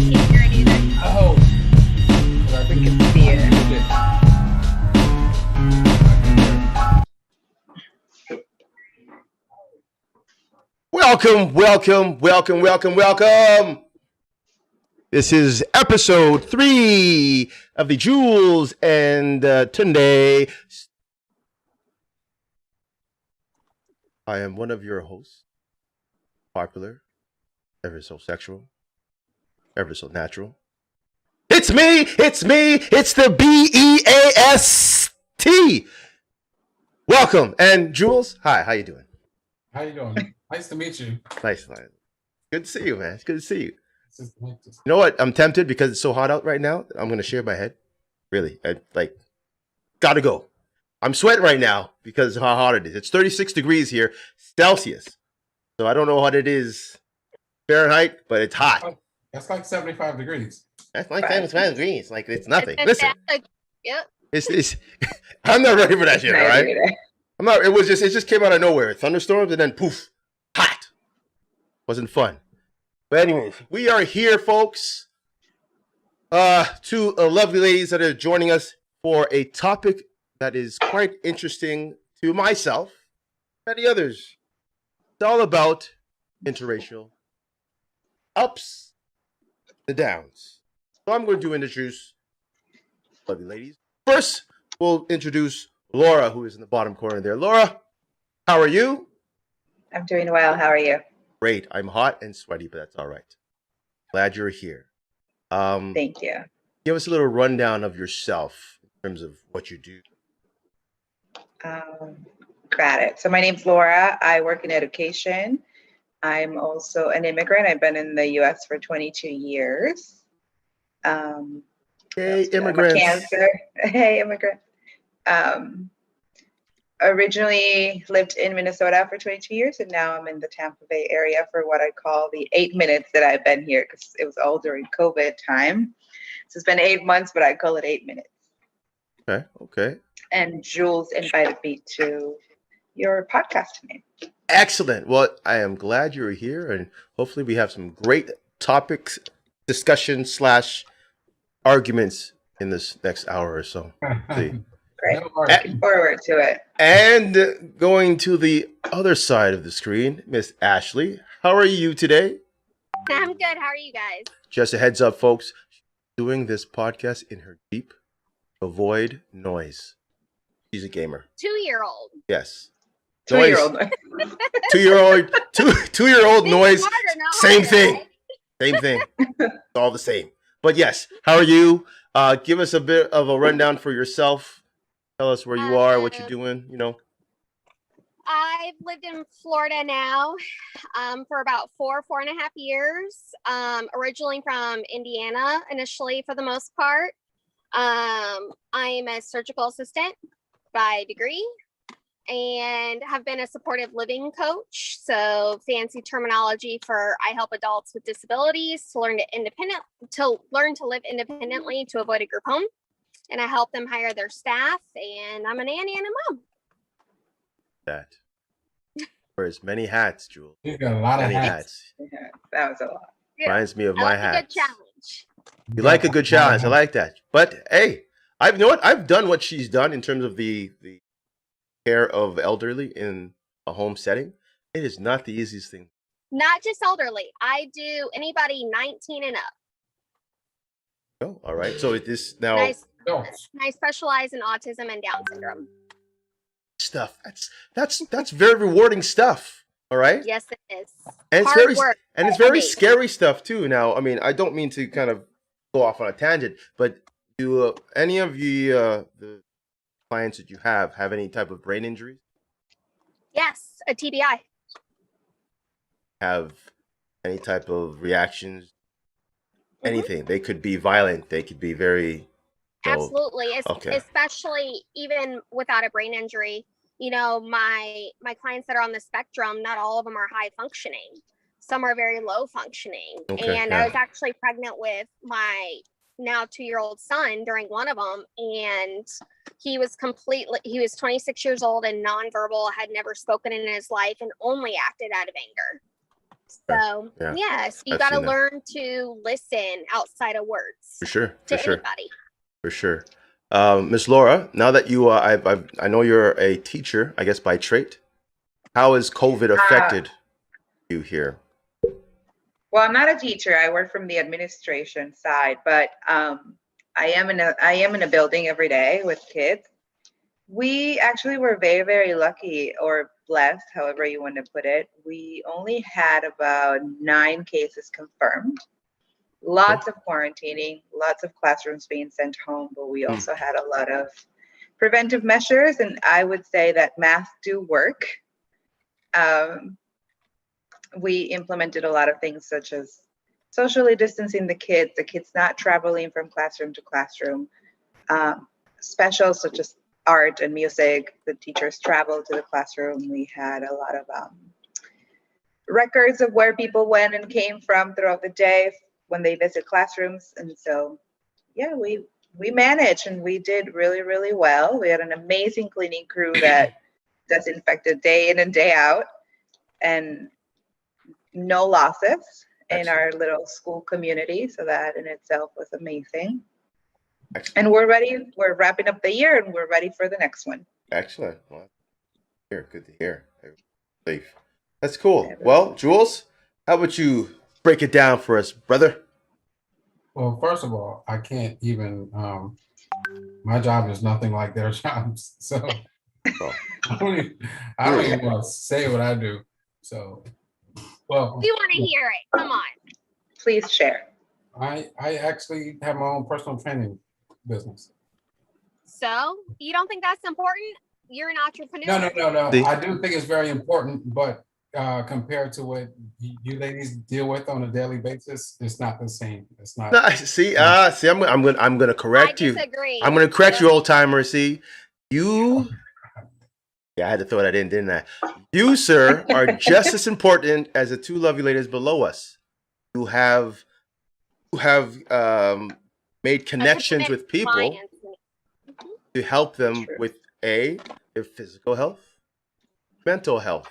can't hear it either. Oh. I think We can see it. Welcome. This is episode 3 of the Jules and Tunde. I am one of your hosts, popular, ever so sexual, ever so natural. It's me, it's the BEAST. Welcome, and Jules, hi, how you doing? How you doing? Nice to meet you. Nice. Good to see you, man. It's good to see you. It's just nice to- You know what? I'm tempted because it's so hot out right now. I'm going to shave my head. Really. Gotta go. I'm sweating right now because of how hot it is. It's 36 degrees here, Celsius. So I don't know what it is Fahrenheit, but it's hot. That's like 75 degrees. That's like 75 degrees. Like, it's nothing. It's Listen, Yep. it's I'm not ready for that shit, all right? I'm not. It just came out of nowhere. Thunderstorms and then poof, hot. Wasn't fun. But anyways, we are here, folks. Two lovely ladies that are joining us for a topic that is quite interesting to myself, many others. It's all about interracial ups, the downs. So I'm going to introduce lovely ladies. First, we'll introduce Laura, who is in the bottom corner there. Laura, how are you? I'm doing well. How are you? Great. I'm hot and sweaty, but that's all right. Glad you're here. Thank you. Give us a little rundown of yourself in terms of what you do. Got it. So my name's Laura. I work in education. I'm also an immigrant. I've been in the U.S. for 22 years. Hey, I'm a immigrants. Cancer. Hey, immigrant. Originally lived in Minnesota for 22 years, and now I'm in the Tampa Bay area for what I call the 8 minutes that I've been here, because it was all during COVID time. So it's been 8 months, but I call it 8 minutes. Okay. And Jules invited me to your podcast today. Excellent. Well, I am glad you're here, and hopefully we have some great topics, discussion / arguments in this next hour or so. See. Great. No worries. Looking forward to it. And going to the other side of the screen, Miss Ashley. How are you today? I'm good. How are you guys? Just a heads up, folks. Doing this podcast in her Jeep. Avoid noise. She's a gamer. 2-year-old. Yes. 2-year-old. Two-year-old noise. Smarter, not Same harder, thing. right? Same thing. It's all the same. But yes, how are you? Give us a bit of a rundown for yourself. Tell us where you are, what you're doing, I've lived in Florida now for about 4.5 years. Originally from Indiana, initially for the most part. I'm a surgical assistant by degree and have been a supportive living coach. So fancy terminology for I help adults with disabilities to learn to live independently to avoid a group home. And I help them hire their staff, and I'm a nanny and a mom. That. Wears many hats, Jules. You've got a lot of Many hats. hats. Yeah, that was a lot. Yeah. Reminds me of I my like a good hats. challenge. You like a good challenge. I like that. But hey, you know what? I've done what she's done in terms of the care of elderly in a home setting. It is not the easiest thing. Not just elderly. I do anybody 19 and up. Oh, all right. So it is now No. I specialize in autism and Down syndrome. stuff. That's very rewarding stuff. All right. Yes, it is. And it's Hard work. it's very Amazing. scary stuff too. Now, I mean, I don't mean to kind of go off on a tangent, but do any of the clients that you have any type of brain injuries? Yes, a TBI. Have any type of reactions? Mhm. Anything? They could be violent. They could be very. Absolutely. okay. Especially even without a brain injury. You know, my clients that are on the spectrum, not all of them are high functioning. Some are very low functioning. Okay, And yeah. I was actually pregnant with my now 2-year-old son during one of them, and he was 26 years old and nonverbal, had never spoken in his life, and only acted out of anger. So Yeah. yes, you I've got to seen that. learn to listen outside of words For sure. to For sure. anybody. For sure. Miss Laura, now that you, I know you're a teacher, I guess by trait. How has COVID affected you here? Well, I'm not a teacher. I work from the administration side, but I am in a building every day with kids. We actually were very, very lucky or blessed, however you want to put it. We only had about 9 cases confirmed. Lots of quarantining, lots of classrooms being sent home, but we also had a lot of preventive measures, and I would say that masks do work. We implemented a lot of things such as socially distancing the kids not traveling from classroom to classroom, specials such as art and music. The teachers traveled to the classroom. We had a lot of records of where people went and came from throughout the day when they visit classrooms. And so, yeah, we managed and we did really, really well. We had an amazing cleaning crew that disinfected day in and day out, and no losses in our little school community. So that in itself was amazing. Excellent. And we're ready. We're wrapping up the year and we're ready for the next one. Excellent. Well, good to hear. Safe. That's cool. Well, Jules, how about you break it down for us, brother? Well, first of all, I can't even, my job is nothing like their jobs. So I don't even want to say what I do. So, well. We want to hear it. Come on. Please share. I actually have my own personal training business. So you don't think that's important? You're an entrepreneur. No. I do think it's very important, but compared to what you ladies deal with on a daily basis, it's not the same. It's not. No, see, I'm gonna correct you. I'm gonna correct you, old timer. See, you. Yeah, I had to throw that in, didn't I? You, sir, are just as important as the 2 lovely ladies below us. You have made connections with people to help them with their physical health, mental health,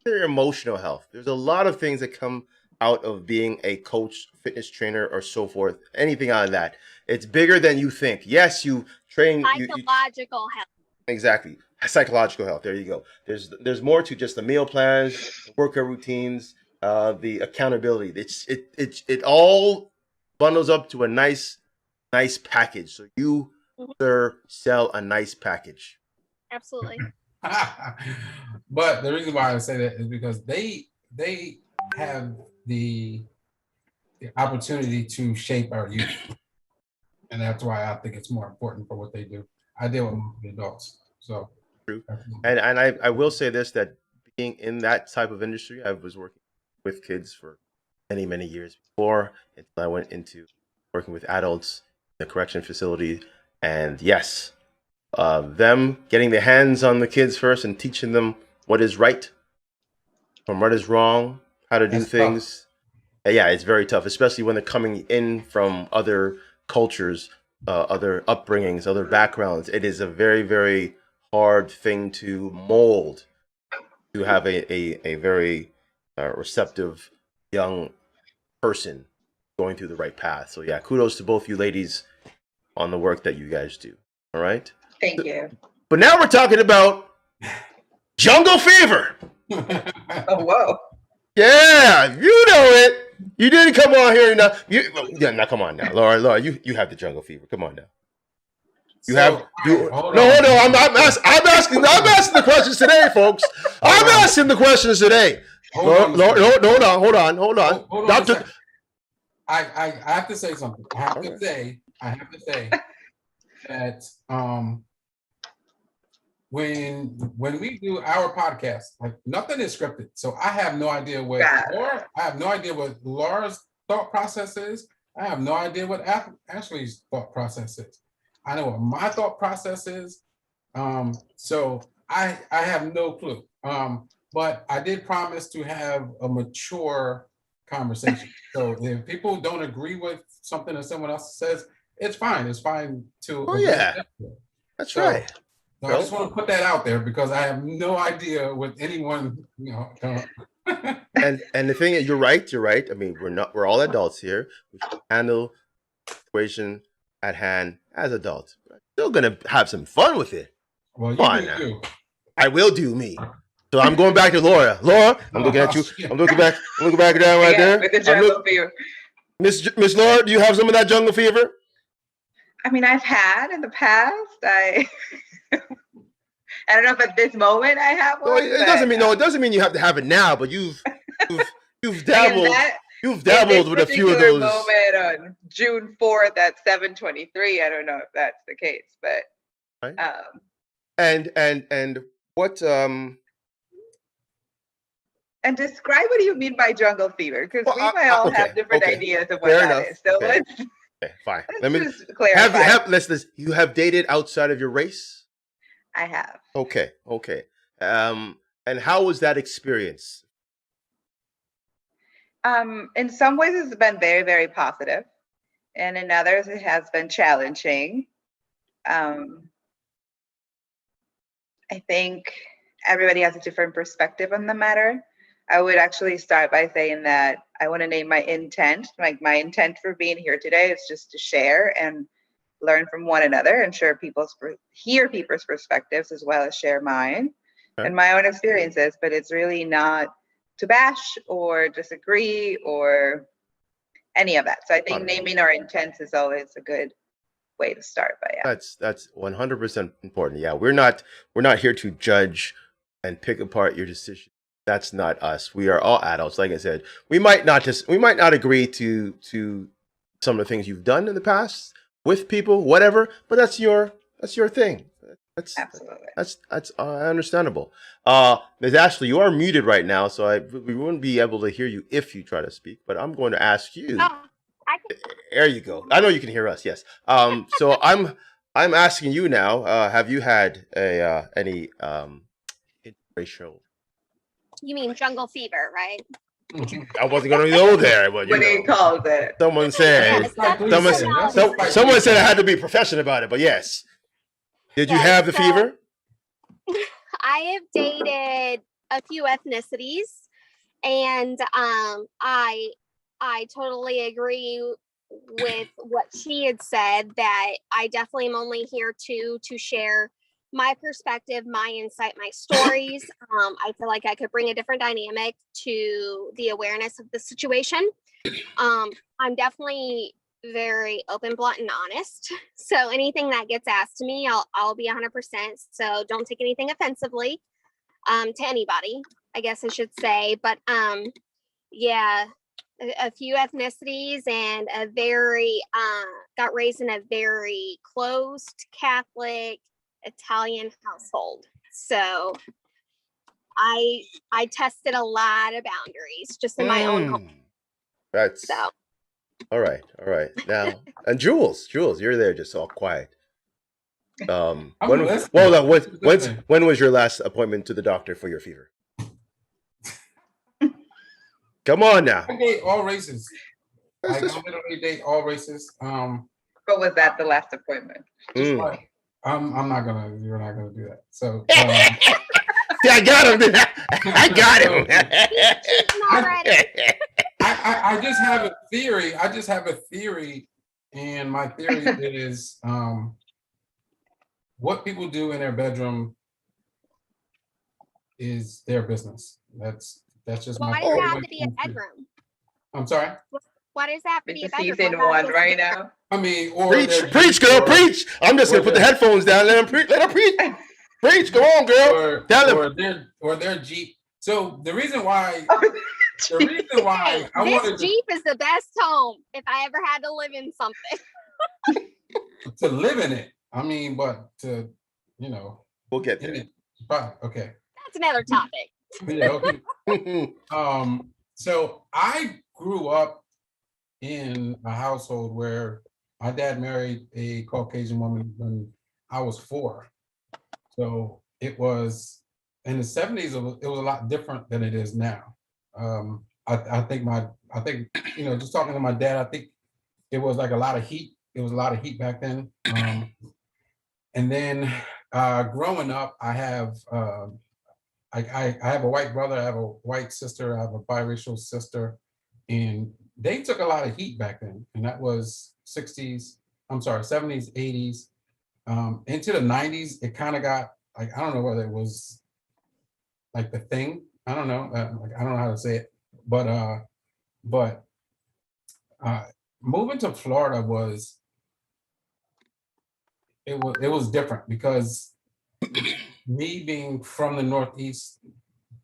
their emotional health. There's a lot of things that come out of being a coach, fitness trainer, or so forth. Anything out of that. It's bigger than you think. Yes, you train psychological health. Exactly. Psychological health. There you go. There's more to just the meal plans, workout routines, the accountability. It all bundles up to a nice package. So you, sir, sell a nice package. Absolutely. But the reason why I say that is because they have the opportunity to shape our youth, and that's why I think it's more important for what they do. I deal with adults, so true. And I will say this, that being in that type of industry, I was working with kids for many years before until I went into working with adults in the correction facility. And yes, them getting their hands on the kids first and teaching them what is right from what is wrong, how to do things. Yeah, it's very tough, especially when they're coming in from other cultures, other upbringings, other backgrounds. It is a very, very hard thing to mold, to have a very receptive young person going through the right path. So yeah, kudos to both you ladies on the work that you guys do. All right. Thank you. But now we're talking about jungle fever. Oh, whoa. Yeah, you know it. You didn't come on here enough. Now come on now, Laura. You have the jungle fever. Come on now. Hold on. I'm asking the questions today, folks. I'm asking the questions today. Hold on. Doctor, I have to say something. I have to say that when we do our podcast, like, nothing is scripted. So I have no idea what Laura's thought process is. I have no idea what Ashley's thought process is. I know what my thought process is. So I have no clue. But I did promise to have a mature conversation. So if people don't agree with something that someone else says, it's fine. It's fine to. Oh yeah, that's right. So I just want to put that out there because I have no idea what anyone And the thing is, you're right. I mean, we're all adults here. We should handle the situation at hand as adults. But I'm still gonna have some fun with it. Well, you Come on do now. too. I will do me. So I'm going back to Laura. Laura, I'm looking at you. I'm looking back down right there. With the jungle fever. Miss Laura, do you have some of that jungle fever? I mean, I've had in the past. I don't know if at this moment I have one. It doesn't mean you have to have it now, but you've dabbled. You've dabbled with a few of those. Moment on June 4th at 7:23. I don't know if that's the case, but right. And what and describe what do you mean by jungle fever? Because we might all have different ideas of what that is. So let's fine. Let me just clarify. You have dated outside of your race? I have. Okay. And how was that experience? In some ways, it's been very, very positive, and in others, it has been challenging. I think everybody has a different perspective on the matter. I would actually start by saying that I want to name my intent. Like, my intent for being here today is just to share and learn from one another and hear people's perspectives as well as share mine and my own experiences. But it's really not to bash or disagree or any of that. So I think naming our intents is always a good way to start. But yeah, that's 100% important. Yeah, we're not here to judge and pick apart your decision. That's not us. We are all adults. Like I said, we might not agree to some of the things you've done in the past with people, whatever. But that's your thing. That's absolutely. That's understandable. Ms. Ashley, you are muted right now, so we wouldn't be able to hear you if you try to speak. But I'm going to ask you. There you go. I know you can hear us. Yes. So I'm asking you now. Have you had any interracial? You mean jungle fever, right? I wasn't going to go there, but what do you call it? Someone said. Someone said I had to be professional about it, but yes. Did you have the fever? I have dated a few ethnicities, and I totally agree with what she had said, that I definitely am only here to share my perspective, my insight, my stories. I feel like I could bring a different dynamic to the awareness of the situation. I'm definitely very open, blunt, and honest. So anything that gets asked to me, I'll be 100%. So don't take anything offensively to anybody, I guess I should say. But yeah, a few ethnicities, and a very got raised in a very closed Catholic Italian household. So I tested a lot of boundaries just in my own home. That's so. All right. Now, and Jules, you're there just all quiet. When was your last appointment to the doctor for your fever? Come on now. I date all races. I literally date all races. But was that the last appointment? You're not gonna do that. So I got him. I got him. I just have a theory. And my theory is what people do in their bedroom is their business. That's just my. Why does it have to be a bedroom? I'm sorry. Why does it have to be a bedroom? Season one right now. I mean, or preach, girl, preach. I'm just gonna put the headphones down. Let her preach. Preach, go on, girl. Or their Jeep. So the reason why this Jeep is the best home if I ever had to live in something. To live in it. I mean, but to, we'll get there. But okay. That's another topic. Yeah, okay. So I grew up in a household where my dad married a Caucasian woman when I was 4. So it was in the 70s. It was a lot different than it is now. I think just talking to my dad, I think it was like a lot of heat. It was a lot of heat back then. And then growing up, I have I have a white brother, I have a white sister, I have a biracial sister, and they took a lot of heat back then, and that was 60s, I'm sorry, 70s, 80s, into the 90s. It kind of got like, I don't know whether it was like the thing, I don't know, like, I don't know how to say it, but uh, moving to Florida was it was different because me being from the Northeast,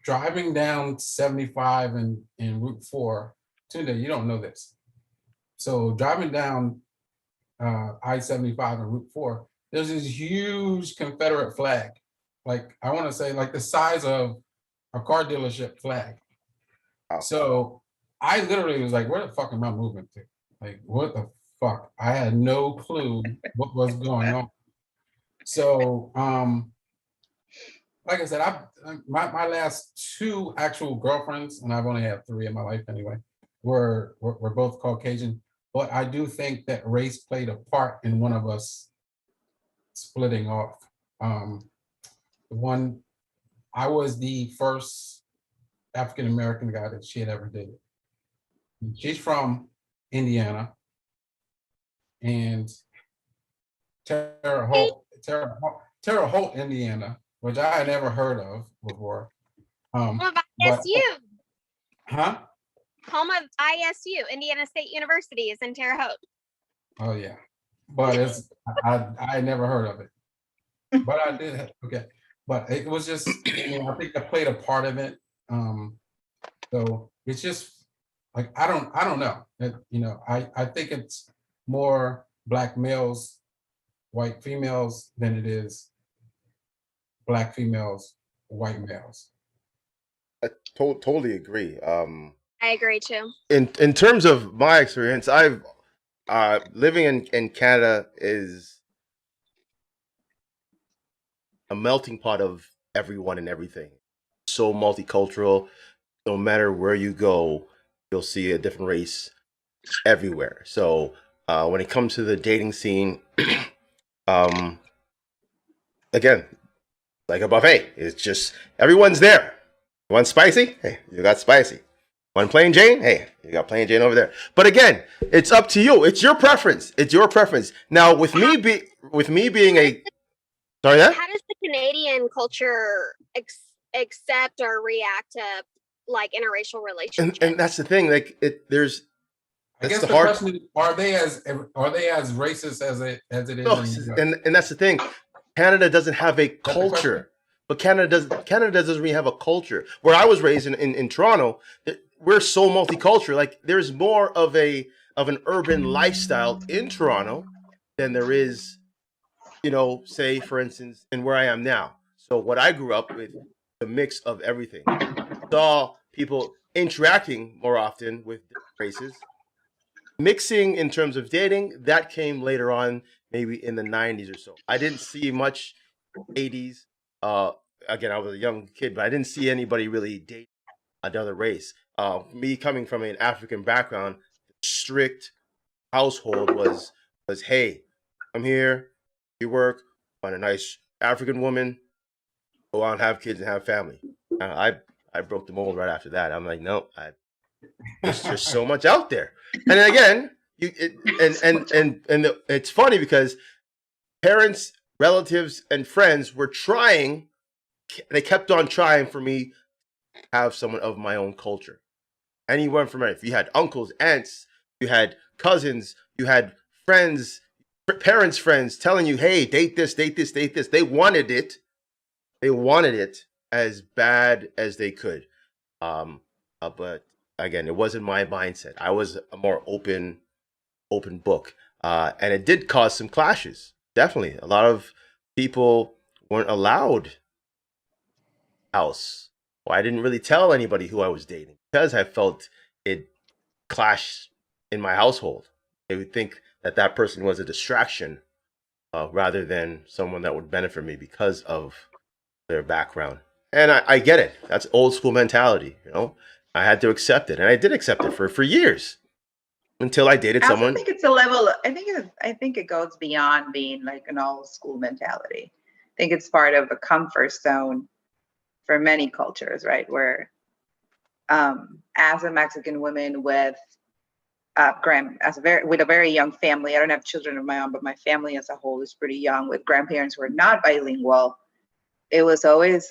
driving down 75 and Route 4, Tunde, you don't know this. So driving down I-75 and Route 4, there's this huge Confederate flag. Like, I want to say like the size of a car dealership flag. So I literally was like, where the fuck am I moving to? Like, what the fuck? I had no clue what was going on. So, like I said, my last two actual girlfriends, and I've only had three in my life anyway, were both Caucasian. But I do think that race played a part in one of us splitting off. One, I was the first African American guy that she had ever dated. She's from Indiana, and Terre Haute, Indiana, which I had never heard of before. Home of but- ISU. Huh? Home of ISU, Indiana State University, is in Terre Haute. Oh yeah, but it's I never heard of it, but I did. Okay, but it was just, I think that played a part of it. So it's just like I don't know. I think it's more Black males, white females than it is Black females, white males. I totally agree. I agree too. In terms of my experience, I've living in Canada is a melting pot of everyone and everything. So multicultural. No matter where you go, you'll see a different race everywhere. So when it comes to the dating scene, again, like a buffet, it's just everyone's there. You want spicy? Hey, you got spicy. Want plain Jane? Hey, you got plain Jane over there. But again, it's up to you. It's your preference. It's your preference. Now, with me being a sorry, that How does the Canadian culture accept or react to like interracial relationships? and that's the thing. Like there's. I guess the the hard question is, are they as racist as it is? No, and that's the thing. Canada doesn't have a culture, but Canada doesn't really have a culture. Where I was raised in Toronto, we're so multicultural. Like there's more of an urban lifestyle in Toronto than there is, say for instance, in where I am now. So what I grew up with, the mix of everything. Saw people interacting more often with different races. Mixing in terms of dating, that came later on, maybe in the 90s or so. I didn't see much 80s. Again, I was a young kid, but I didn't see anybody really date another race. Me coming from an African background, strict household was hey, I'm here, you work, find a nice African woman, go out and have kids and have family. I broke the mold right after that. I'm like, no, there's just so much out there. And then again, it's funny because parents, relatives, and friends were trying. They kept on trying for me to have someone of my own culture. Anyone from if you had uncles, aunts, you had cousins, you had friends, parents' friends telling you, "Hey, date this, date this, date this." They wanted it. They wanted it as bad as they could. But again, it wasn't my mindset. I was a more open book, and it did cause some clashes. Definitely, a lot of people weren't allowed house. Well, I didn't really tell anybody who I was dating because I felt it clashed in my household. They would think that person was a distraction rather than someone that would benefit me because of their background. And I get it. That's old school mentality, I had to accept it, and I did accept it for years until I dated someone. I think it's a level. I think it goes beyond being like an old school mentality. I think it's part of a comfort zone for many cultures, right? Where as a Mexican woman with with a very young family, I don't have children of my own, but my family as a whole is pretty young, with grandparents who are not bilingual. It was always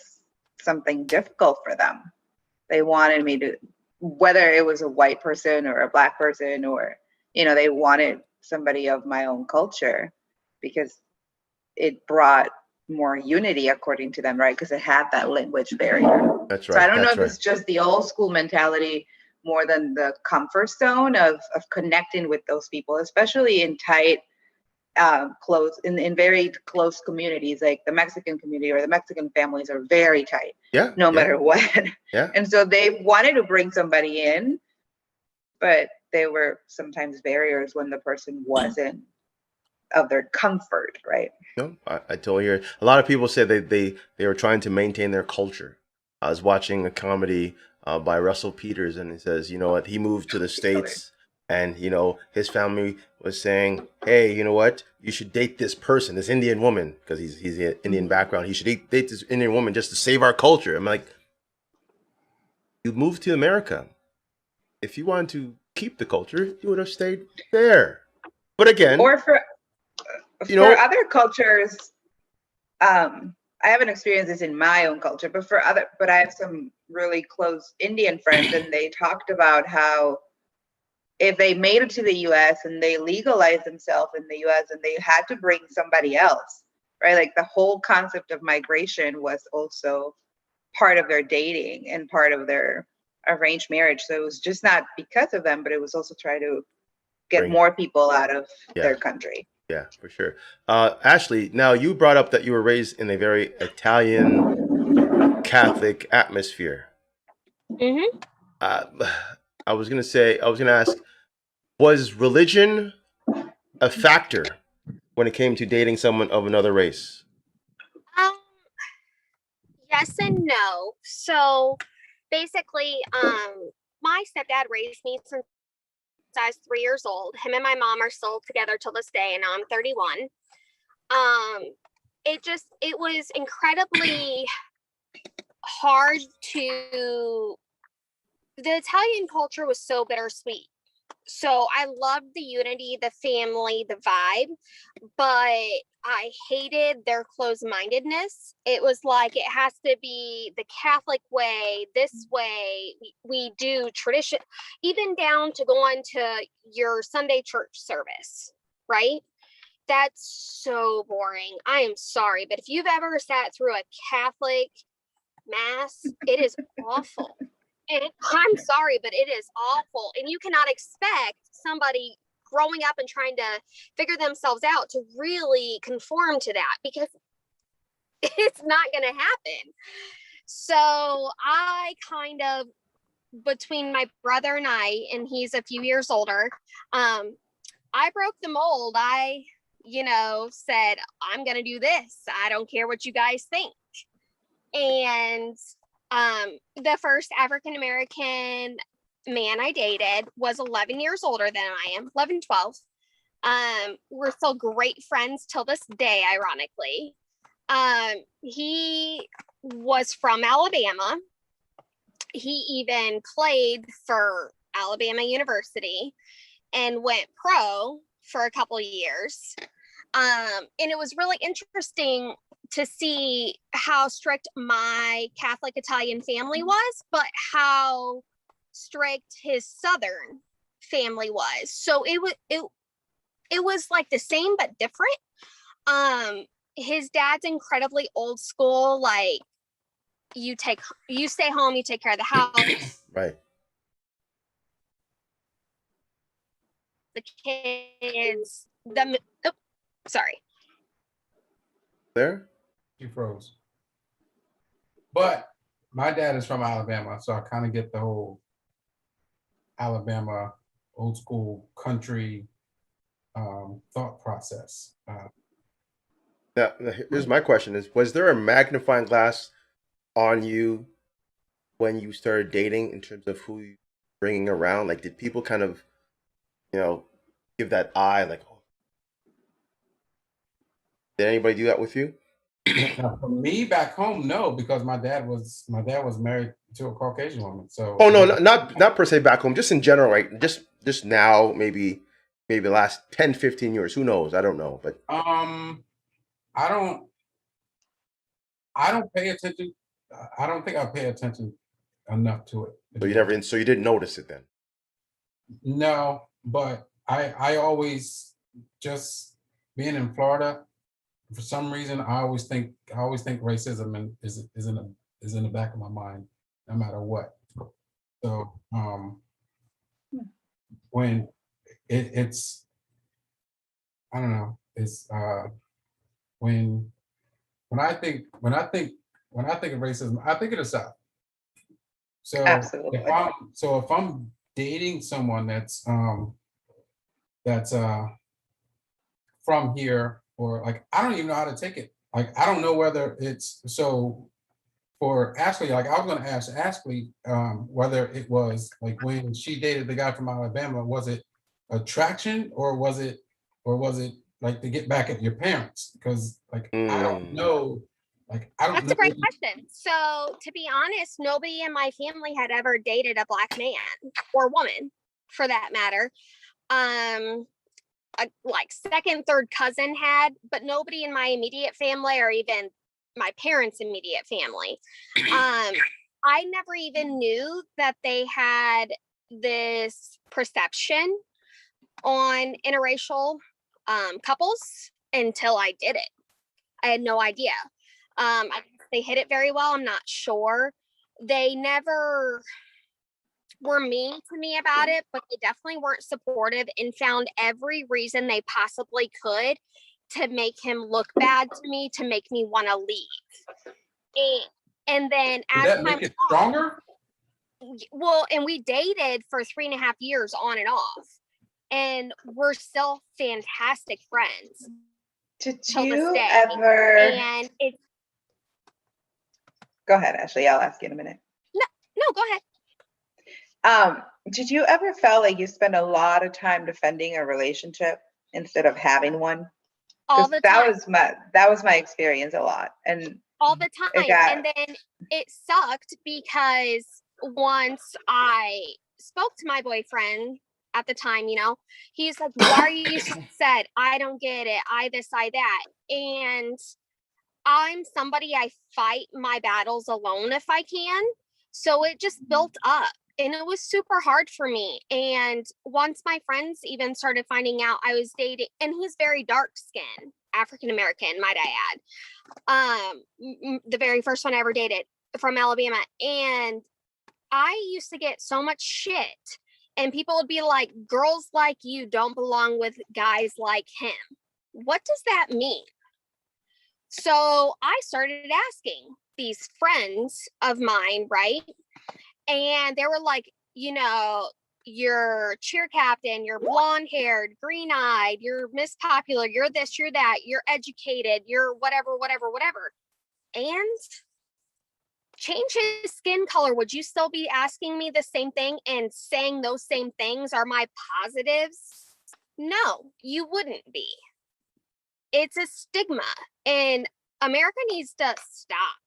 something difficult for them. They wanted me to, whether it was a white person or a Black person, or, they wanted somebody of my own culture, because it brought more unity, according to them, right? Because it had that language barrier. That's right. So I don't know if right. it's just the old school mentality more than the comfort zone of connecting with those people, especially in tight, close, in very close communities, like the Mexican community or the Mexican families are very tight. Yeah. No matter what. Yeah. And so they wanted to bring somebody in, but there were sometimes barriers when the person wasn't of their comfort, right? No, I totally hear it. A lot of people say they were trying to maintain their culture. I was watching a comedy by Russell Peters, and he says, you know what, he moved to the States, and his family was saying, hey, you know what, you should date this person, this Indian woman, because he's an Indian background. He should date this Indian woman just to save our culture. I'm like, you moved to America. If you wanted to keep the culture, you would have stayed there. But again, or for other cultures, I haven't experienced this in my own culture, but I have some really close Indian friends, and they talked about how if they made it to the US and they legalized themselves in the US and they had to bring somebody else, right? Like the whole concept of migration was also part of their dating and part of their arranged marriage. So it was just not because of them, but it was also try to get more people out of their country. Yeah, for sure. Ashley, now you brought up that you were raised in a very Italian Catholic atmosphere. Mm-hmm. I was gonna ask, was religion a factor when it came to dating someone of another race? Yes and no. So basically, my stepdad raised me since I was 3 years old. Him and my mom are still together till this day, and now I'm 31. It was incredibly hard to. The Italian culture was so bittersweet. So I loved the unity, the family, the vibe, but I hated their closed-mindedness. It was like it has to be the Catholic way, this way. We do tradition, even down to going to your Sunday church service, right? That's so boring. I am sorry, but if you've ever sat through a Catholic mass, it is awful. And I'm sorry, but it is awful. And you cannot expect somebody growing up and trying to figure themselves out to really conform to that, because it's not going to happen. So I kind of, between my brother and he's a few years older, I broke the mold. I, said, I'm going to do this. I don't care what you guys think. And the first African-American man I dated was 11 years older than I am, 11, 12. We're still great friends till this day, ironically. He was from Alabama. He even played for Alabama University and went pro for a couple of years. And it was really interesting to see how strict my Catholic Italian family was, but how strict his Southern family was. So it was like the same but different. His dad's incredibly old school, like you stay home, you take care of the house. Right. The kids, sorry. There? She froze. But my dad is from Alabama, so I kind of get the whole Alabama old school country thought process. Now, here's my question: was there a magnifying glass on you when you started dating in terms of who you bringing around? Like, did people kind of, give that eye, like, oh, did anybody do that with you? Now, for me back home, no, because my dad was married to a Caucasian woman. So Oh no, not per se back home, just in general, right? Just now, maybe the last 10, 15 years. Who knows? I don't know, but I don't pay attention. I don't think I pay attention enough to it. so you didn't notice it then. No, but I always, just being in Florida, for some reason I always think racism is in the back of my mind, no matter what. So when it's I don't know, it's when I think of racism, I think of the South. So Absolutely. if I'm dating someone that's from here, or like, I don't even know how to take it. Like, I don't know whether it's so for Ashley, like I was gonna ask Ashley whether it was like when she dated the guy from Alabama, was it attraction or was it like to get back at your parents? Because like I don't know. Like I don't That's know. a great question. So, to be honest, nobody in my family had ever dated a Black man or woman, for that matter. Like second, third cousin had, but nobody in my immediate family or even my parents' immediate family. I never even knew that they had this perception on interracial couples until I did it. I had no idea. They hit it very well. I'm not sure. They never were mean to me about it, but they definitely weren't supportive and found every reason they possibly could to make him look bad to me, to make me want to leave. And then Did as that make it stronger? Well, and we dated for 3.5 years on and off, and we're still fantastic friends. Did you ever? And it. Go ahead, Ashley. I'll ask you in a minute. No, go ahead. Did you ever feel like you spend a lot of time defending a relationship instead of having one? All the time. That was my experience a lot, and all the time. And then it sucked because once I spoke to my boyfriend at the time, he's like, why are you so upset? I don't get it. I this, I that. And I'm somebody, I fight my battles alone if I can. So it just built up and it was super hard for me. And once my friends even started finding out I was dating, and he's very dark skinned, African-American, might I add. The very first one I ever dated from Alabama. And I used to get so much shit. And people would be like, girls like you don't belong with guys like him. What does that mean? So I started asking these friends of mine, right? And they were like, you're cheer captain, you're blonde haired, green eyed, you're Miss Popular, you're this, you're that, you're educated, you're whatever. And change his skin color. Would you still be asking me the same thing and saying those same things are my positives? No, you wouldn't be. It's a stigma, and America needs to stop,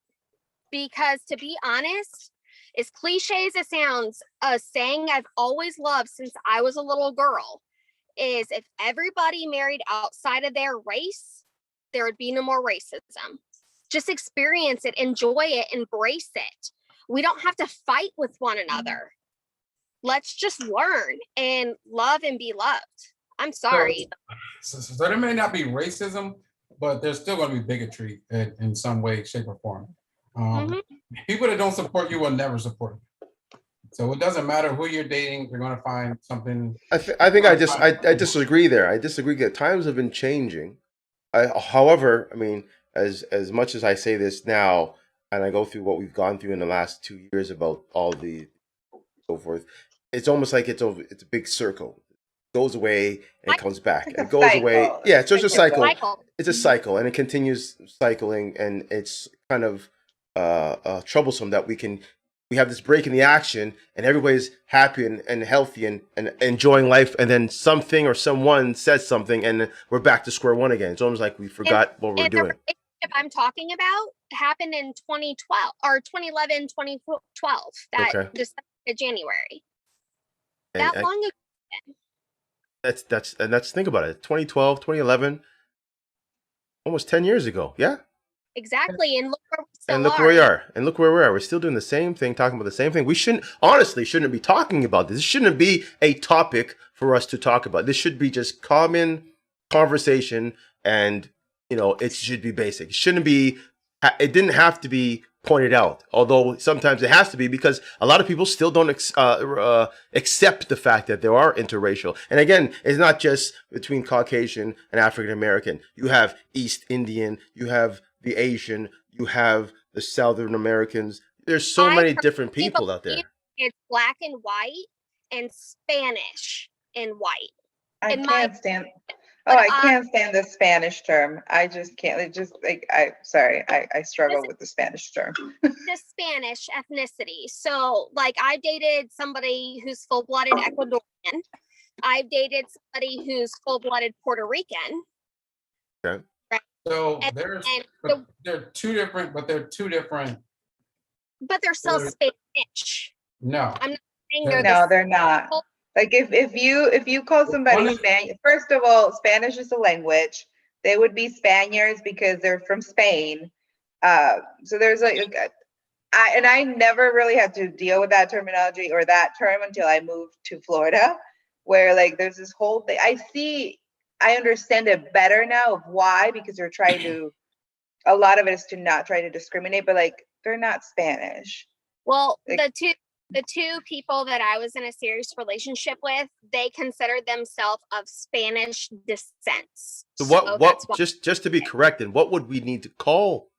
because to be honest, as cliche as it sounds, a saying I've always loved since I was a little girl is, if everybody married outside of their race, there would be no more racism. Just experience it, enjoy it, embrace it. We don't have to fight with one another. Let's just learn and love and be loved. I'm sorry. So there may not be racism, but there's still going to be bigotry in some way, shape, or form. People that don't support you will never support you. So it doesn't matter who you're dating, you're going to find something. I disagree there. I disagree that times have been changing. However, I mean, as much as I say this now, and I go through what we've gone through in the last 2 years about all the so forth, it's almost like it's a big circle. It goes away and it comes back. And it goes away. Yeah, it's just a cycle. It's a cycle, and it continues cycling, and it's kind of troublesome that we have this break in the action, and everybody's happy and healthy and enjoying life, and then something or someone says something, and we're back to square one again. It's almost like we forgot what we're doing. I'm talking about happened in 2012 or 2011, 2012, that Okay. December to January. And That long ago. that's think about it. 2012, 2011, almost 10 years ago. Yeah. Exactly. And look where we still And look are. where we are. And look where we are. We're still doing the same thing, talking about the same thing. We shouldn't be talking about this. This shouldn't be a topic for us to talk about. This should be just common conversation, and it should be basic. It didn't have to be pointed out, although sometimes it has to be, because a lot of people still don't accept the fact that there are interracial. And again, it's not just between Caucasian and African American. You have East Indian, you have the Asian, you have the Southern Americans. There's so many different people out there. It's black and white and Spanish and white. I can't stand the Spanish term. I just can't. It just like I struggle with the Spanish term. The Spanish ethnicity. So like I've dated somebody who's full-blooded Ecuadorian. I've dated somebody who's full-blooded Puerto Rican. Okay. Right. So they're two different. But they're still Spanish. No. I'm not saying they're not. Like if you call somebody Spanish, first of all, Spanish is a language. They would be Spaniards because they're from Spain. So there's I never really had to deal with that terminology or that term until I moved to Florida, where like there's this whole thing. I understand it better now of why, because they're trying to. A lot of it is to not try to discriminate, but like they're not Spanish. Well, like, the two people that I was in a serious relationship with, they considered themselves of Spanish descent. So what just to be corrected, what would we need to call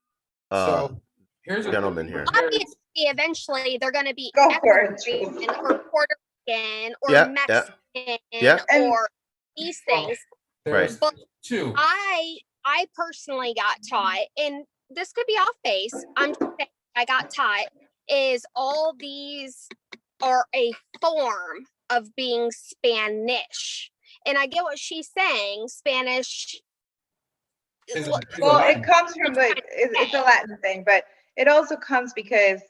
here's a gentleman here? Obviously, eventually they're going to be Ecuadorian or Puerto Rican or Mexican or these things. Right. But I personally got taught, and this could be off base. I'm just saying I got taught is all these are a form of being Spanish. And I get what she's saying. Spanish. Well, it comes from it's a Latin thing, but it also comes because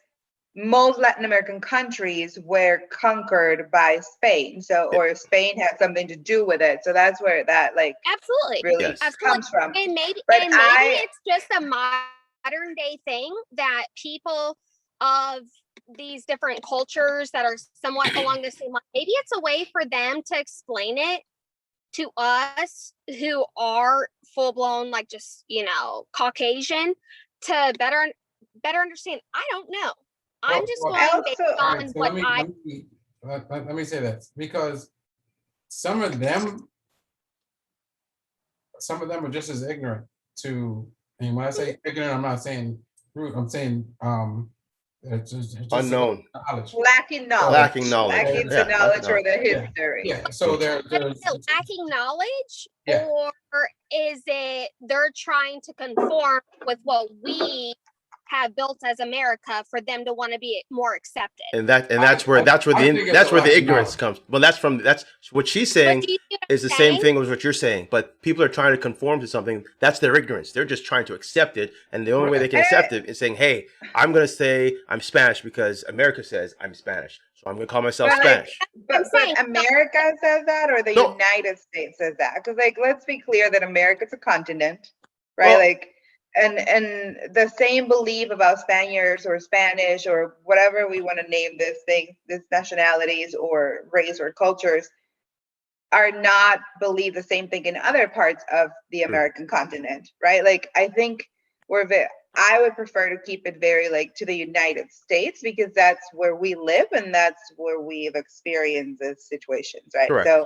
most Latin American countries were conquered by Spain. So, or Spain had something to do with it. So that's where that absolutely really comes from. And maybe it's just a modern day thing that people of these different cultures that are somewhat along the same line, maybe it's a way for them to explain it to us who are full-blown like just Caucasian to better understand. I don't know. I'm just going based on what let me say that, because some of them are just as ignorant to, and when I say ignorant, I'm not saying rude, I'm saying it's just unknown, lacking knowledge the knowledge or the history. Yeah. So they're lacking knowledge, or is it they're trying to conform with what we have built as America for them to want to be more accepted? And that's where the ignorance comes. Well, that's what she's saying is the same thing as what you're saying. But people are trying to conform to something. That's their ignorance. They're just trying to accept it, and the only way they can accept it is saying, "Hey, I'm going to say I'm Spanish because America says I'm Spanish, so I'm going to call myself Spanish." But America says that, or the United States says that? Because let's be clear that America's a continent, right? Well, and the same belief about Spaniards or Spanish or whatever we want to name this thing, this nationalities or race or cultures, are not believe the same thing in other parts of the American continent, right? I think I would prefer to keep it very to the United States, because that's where we live and that's where we've experienced the situations, right? Correct. So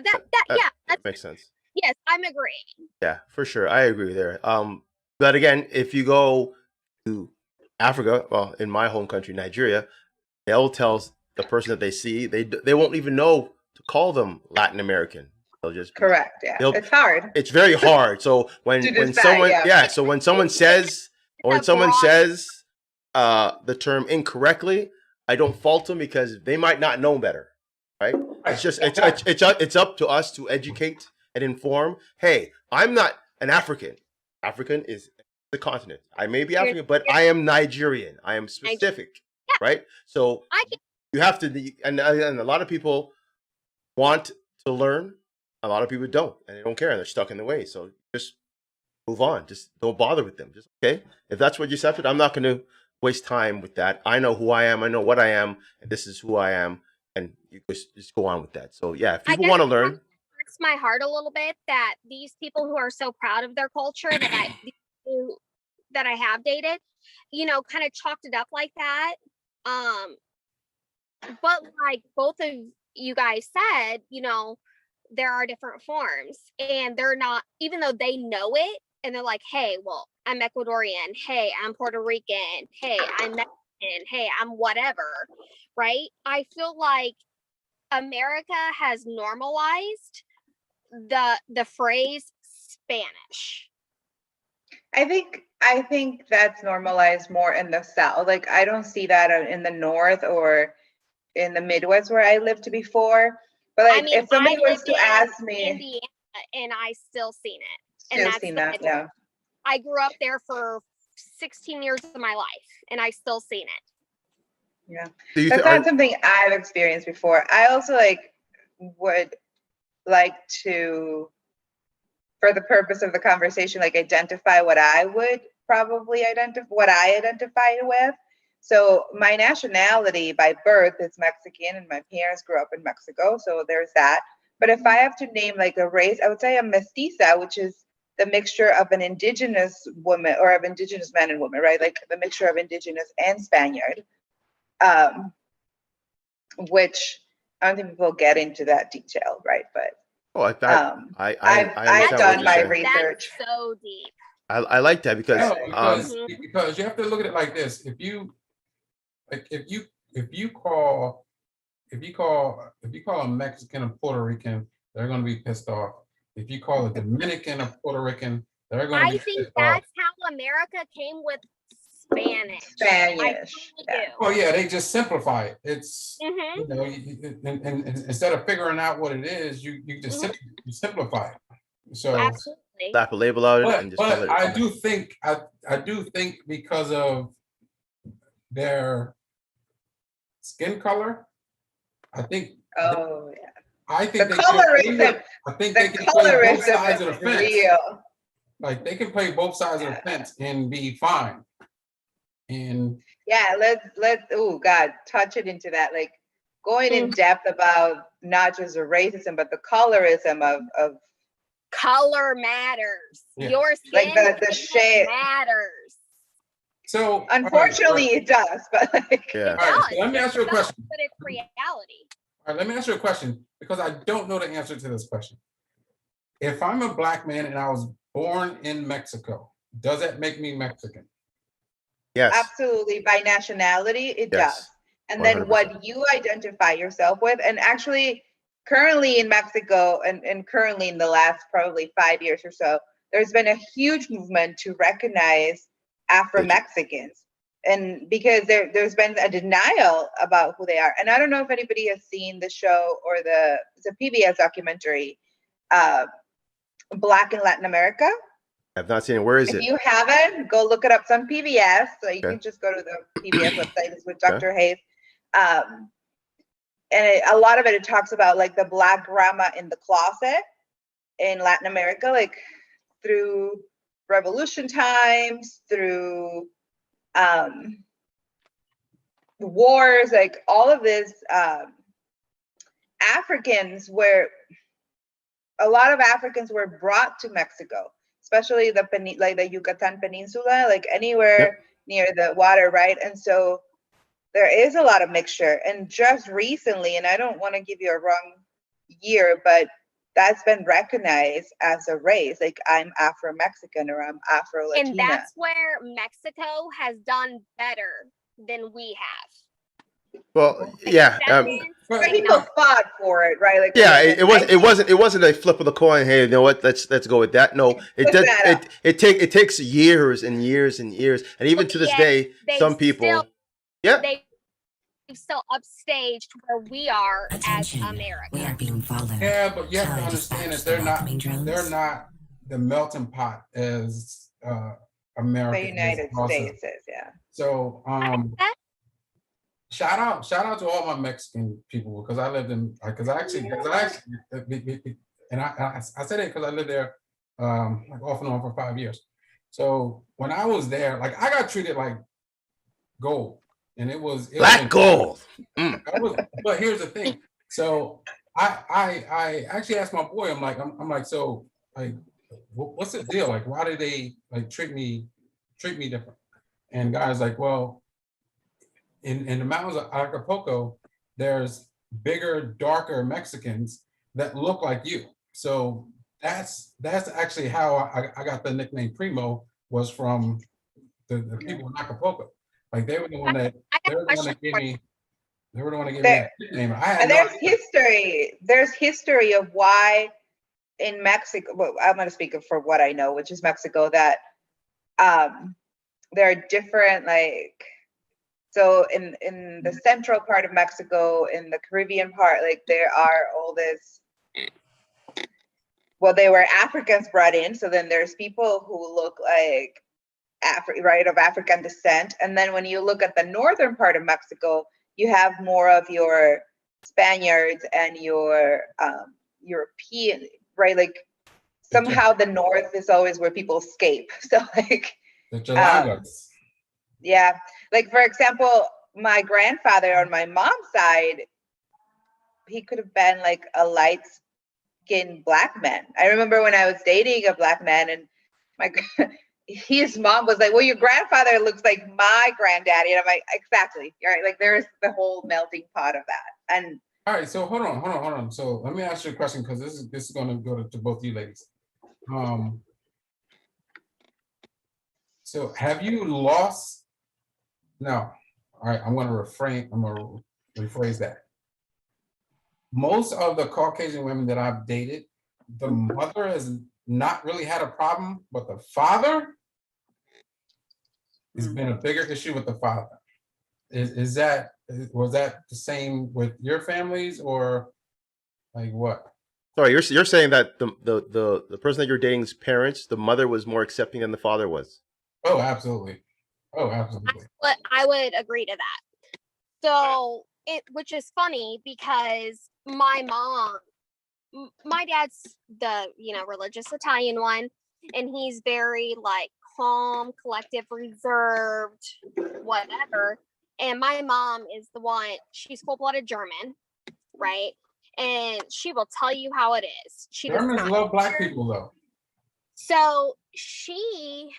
that makes sense. Yes, I'm agreeing. Yeah, for sure, I agree there. But again, if you go to Africa, well, in my home country, Nigeria, they'll tell the person that they see, they won't even know to call them Latin American. They'll just correct. Yeah, it's hard. It's very hard. So when someone says the term incorrectly, I don't fault them because they might not know better, right? It's just it's up to us to educate and inform. Hey, I'm not an African. African is the continent. I may be African, but I am Nigerian. I am specific, right? So you have to, and a lot of people want to learn. A lot of people don't, and they don't care, and they're stuck in the way. So just move on. Just don't bother with them. Just okay. If that's what you accepted, I'm not going to waste time with that. I know who I am. I know what I am, and this is who I am. And you just go on with that. So yeah, if people want to learn, it hurts my heart a little bit that these people who are so proud of their culture that I have dated, you know, kind of chalked it up like that. But like both of you guys said, you know, there are different forms, and they're not, even though they know it, and they're like, hey, well, I'm Ecuadorian. Hey, I'm Puerto Rican. Hey, I'm Mexican. Hey, I'm whatever. Right? I feel like America has normalized the phrase Spanish. I think that's normalized more in the South. Like I don't see that in the North or in the Midwest where I lived before. But like, I mean, if somebody was to ask me, Indiana, and I still seen it. Still and seen that, yeah. I grew up there for 16 years of my life, and I still seen it. Yeah, that's not something I've experienced before. I also would like to, for the purpose of the conversation, like identify what I would probably what I identify with. So my nationality by birth is Mexican, and my parents grew up in Mexico, so there's that. But if I have to name like a race, I would say I'm mestiza, which is the mixture of an indigenous woman or of indigenous man and woman, right? Like the mixture of indigenous and Spaniard, which I don't think people get into that detail, right? But I've done my research. That's so deep. I like that because you have to look at it like this. If you call a Mexican or Puerto Rican, they're going to be pissed off. If you call a Dominican or Puerto Rican, they're going to be pissed off. I think that's how America came with Spanish. Oh yeah, they just simplify it. It's you know, and instead of figuring out what it is, you just simplify it. So absolutely. Slap a label out it and just but I do think because of their skin color, I think I think the colorism. I think they can play both sides of the fence. Real. Like they can play both sides of the fence and be fine. And yeah, let's touch it into that, like going in depth about not just the racism but the colorism of color matters. Yeah. Your skin like the shade matters. So unfortunately it does, but like yeah. All right, so let me ask you a question. But it's reality. All right, let me ask you a question because I don't know the answer to this question. If I'm a Black man and I was born in Mexico, does that make me Mexican? Yes. Absolutely. By nationality, it does. And 100%. Then what you identify yourself with, and actually currently in Mexico and currently in the last probably 5 years or so, there's been a huge movement to recognize Afro-Mexicans. And because there's been a denial about who they are. And I don't know if anybody has seen the show or it's a PBS documentary, Black in Latin America. I've not seen it. Where is it? If you haven't, go look it up. It's on PBS. So you can just go to the PBS website. It's with Dr. Hayes. And a lot of it talks about like the Black grandma in the closet in Latin America, like through revolution times, through wars, like all of this. Africans a lot of Africans were brought to Mexico, especially the Yucatan Peninsula, like anywhere near the water, right? And so there is a lot of mixture. And just recently, and I don't want to give you a wrong year, but that's been recognized as a race. Like I'm Afro-Mexican or I'm Afro-Latina. And that's where Mexico has done better than we have. Well, yeah. People fought for it, right? Like it wasn't a flip of the coin. Hey, you know what? Let's go with that. No, it takes years and years and years, and even to this day, some people, they've still upstaged where we are as America. We are being followed. Yeah, but you have to understand that they're not the melting pot as The America is United also. States is, yeah. So shout out to all my Mexican people, because I lived in, because I actually and I said it because I lived there like off and on for 5 years. So when I was there, like I got treated like gold, and it was Black gold. But here's the thing. So I actually asked my boy. I'm like, so like, what's the deal? Like, why do they like treat me different? And guys like, well, in the mountains of Acapulco, there's bigger, darker Mexicans that look like you. So that's actually how I got the nickname Primo, was from the people in Acapulco. Like they were the one that gave me that nickname. And there's history of why in Mexico, well, I'm going to speak for what I know, which is Mexico, that there are different, like, so in the central part of Mexico, in the Caribbean part, like there are all this, well, they were Africans brought in. So then there's people who look like of African descent. And then when you look at the northern part of Mexico, you have more of your Spaniards and your European, right? Like somehow the north is always where people escape. So like, yeah, like for example, my grandfather on my mom's side, he could have been like a light-skinned black man. I remember when I was dating a black man, and his mom was like, well, your grandfather looks like my granddaddy. And I'm like, exactly. You're right. Like there's the whole melting pot of that. And all right, so hold on. So let me ask you a question, because this is going to go to both you ladies. So have you lost? No. All right, I'm going to rephrase that. Most of the Caucasian women that I've dated, the mother has not really had a problem, but the father has been a bigger issue with the father. Was that the same with your families, or like what? Sorry, you're saying that the person that you're dating's parents, the mother was more accepting than the father was. Oh, absolutely. I would agree to that. So which is funny because my dad's the, religious Italian one, and he's very like calm, collective, reserved, whatever. And my mom is the one, she's full-blooded German, right? And she will tell you how it is. Germans love black people though. So it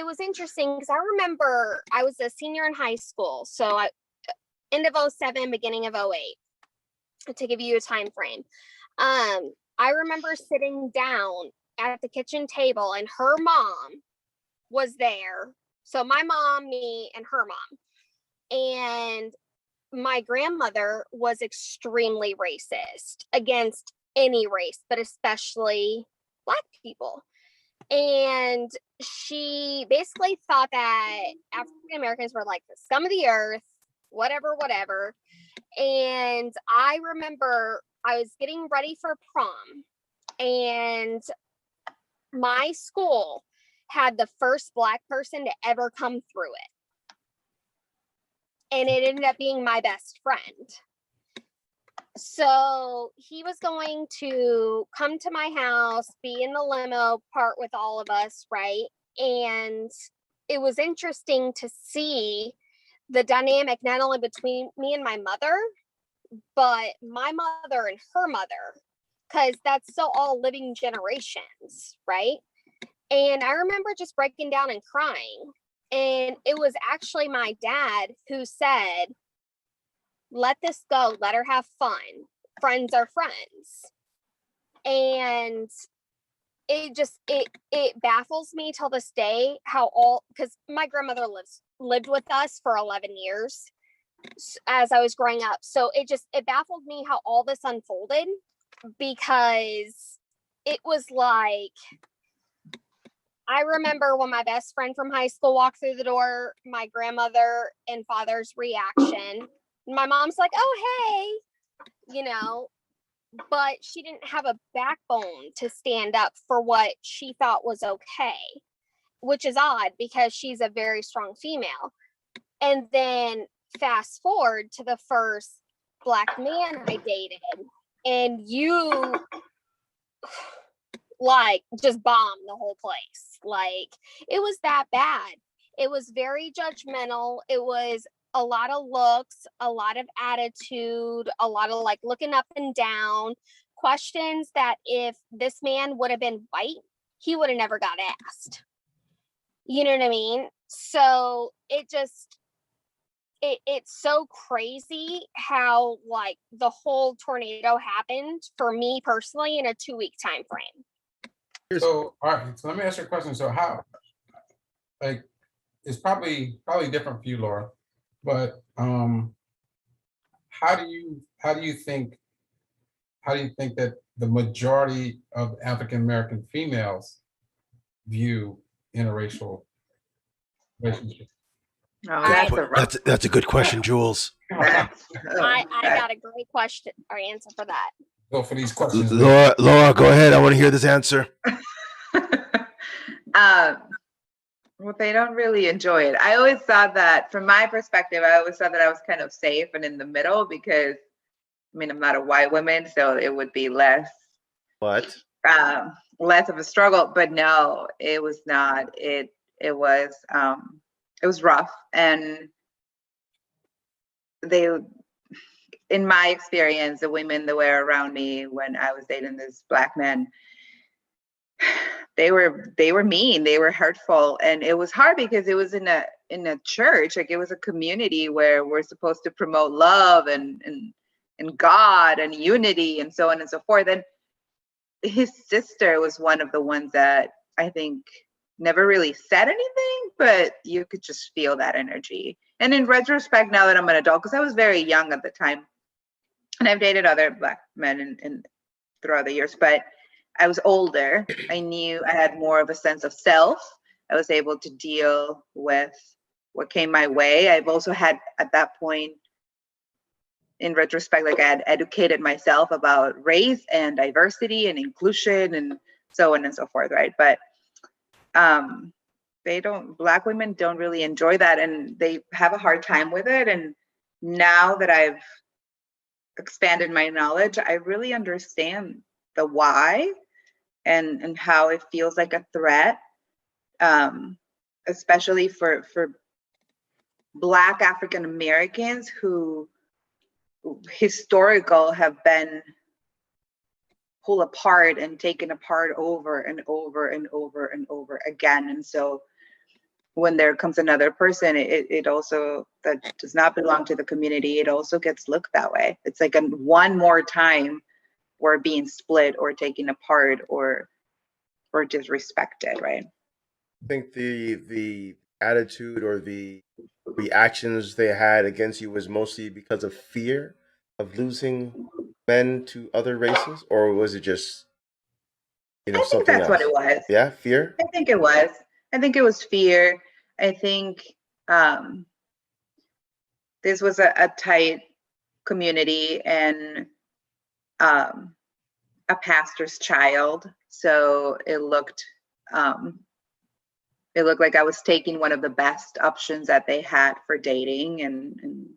was interesting because I remember I was a senior in high school. So end of 07, beginning of 08, to give you a time frame. I remember sitting down at the kitchen table and her mom was there. So my mom, me, and her mom. And my grandmother was extremely racist against any race, but especially Black people. And she basically thought that African Americans were like the scum of the earth, whatever. And I remember I was getting ready for prom, and my school had the first Black person to ever come through it. And it ended up being my best friend. So he was going to come to my house, be in the limo part with all of us, right? And it was interesting to see the dynamic not only between me and my mother, but my mother and her mother, because that's still all living generations, right? And I remember just breaking down and crying. And it was actually my dad who said, let this go, let her have fun. Friends are friends. And it baffles me till this day how because my grandmother lived with us for 11 years as I was growing up. So it baffled me how all this unfolded, because it was like, I remember when my best friend from high school walked through the door, my grandmother and father's reaction. My mom's like, oh, hey, but she didn't have a backbone to stand up for what she thought was okay. which is odd because she's a very strong female. And then fast forward to the first Black man I dated, and you like just bombed the whole place. Like, it was that bad. It was very judgmental. It was a lot of looks, a lot of attitude, a lot of like looking up and down, questions that if this man would have been white, he would have never got asked. You know what I mean? So it just, it's so crazy how like the whole tornado happened for me personally in a 2-week time frame. So, all right, so let me ask you a question. So how, like, it's probably different for you, Laura, but how do you think that the majority of African American females view interracial relationships? Oh, That's a good question, Jules. I got a great question or answer for that. Go for these questions. Laura, go ahead. I want to hear this answer. Well, they don't really enjoy it. I always thought that, from my perspective, I always thought that I was kind of safe and in the middle because, I mean, I'm not a white woman, so it would be less of a struggle. But no, it was not. It was rough, and they, in my experience, the women that were around me when I was dating this Black man, they were mean, they were hurtful, and it was hard because it was in a church, like it was a community where we're supposed to promote love and God and unity and so on and so forth. And his sister was one of the ones that I think never really said anything, but you could just feel that energy. And in retrospect, now that I'm an adult, because I was very young at the time, and I've dated other Black men in throughout the years, but I was older. I knew I had more of a sense of self. I was able to deal with what came my way. I've also had, at that point, in retrospect, like I had educated myself about race and diversity and inclusion and so on and so forth, right? But Black women don't really enjoy that, and they have a hard time with it. And now that I've expanded my knowledge, I really understand the why and how it feels like a threat, especially for Black African Americans who historical have been pulled apart and taken apart over and over and over and over again. And so when there comes another person, it also, that does not belong to the community, it also gets looked that way. It's like one more time we're being split or taken apart or disrespected, right? I think the attitude or the reactions they had against you was mostly because of fear of losing men to other races, or was it just, I think something that's else? what it was. Yeah, fear. I think it was fear. I think this was a tight community and a pastor's child, so it looked like I was taking one of the best options that they had for dating, and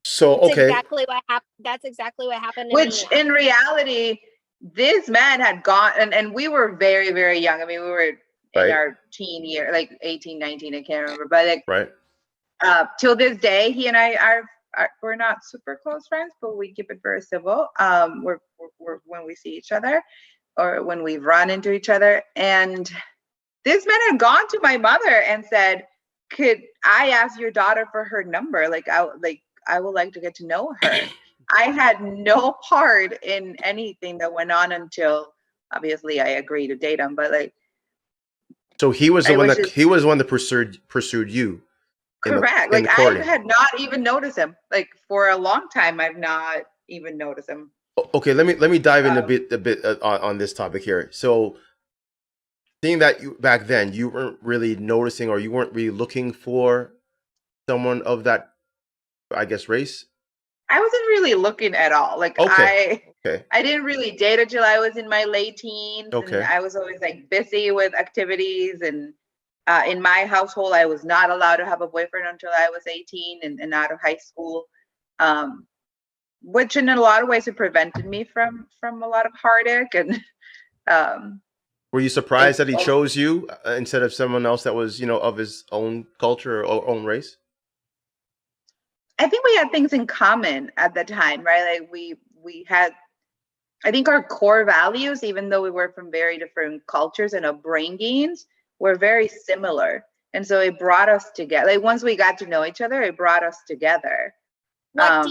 so That's okay, exactly what happened. That's exactly what happened to which me. in reality, this man had gone, and we were very, very young. I mean, we were in our teen year, like 18, 19, I can't remember, but like till this day, he and I we're not super close friends, but we keep it very civil. We're when we see each other or when we run into each other. And this man had gone to my mother and said, "Could I ask your daughter for her number? I would like to get to know her." I had no part in anything that went on until obviously I agreed to date him. But like, so he was the one that pursued you. Correct. Like I had not even noticed him. Like for a long time, I've not even noticed him. Okay, let me dive in a bit on this topic here. So, seeing that back then you weren't really noticing, or you weren't really looking for someone of that, I guess, race. I wasn't really looking at all. Like I didn't really date until I was in my late teens. Okay. And I was always like busy with activities and In my household, I was not allowed to have a boyfriend until I was 18 and out of high school, which in a lot of ways it prevented me from a lot of heartache. And were you surprised that he chose you instead of someone else that was, of his own culture or own race? I think we had things in common at the time, right? Like we had, I think our core values, even though we were from very different cultures and upbringings, were very similar. And so it brought us together. Like once we got to know each other, it brought us together. What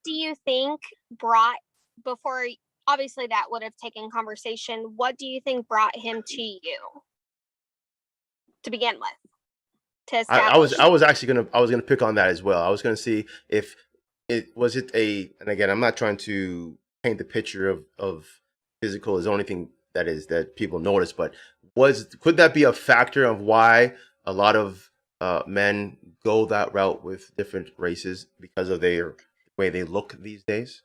do you think brought, before, obviously that would have taken conversation, what do you think brought him to you to begin with? I was actually gonna pick on that as well. I was gonna see if and again, I'm not trying to paint the picture of physical as the only thing that people notice, but could that be a factor of why a lot of men go that route with different races because of their way they look these days?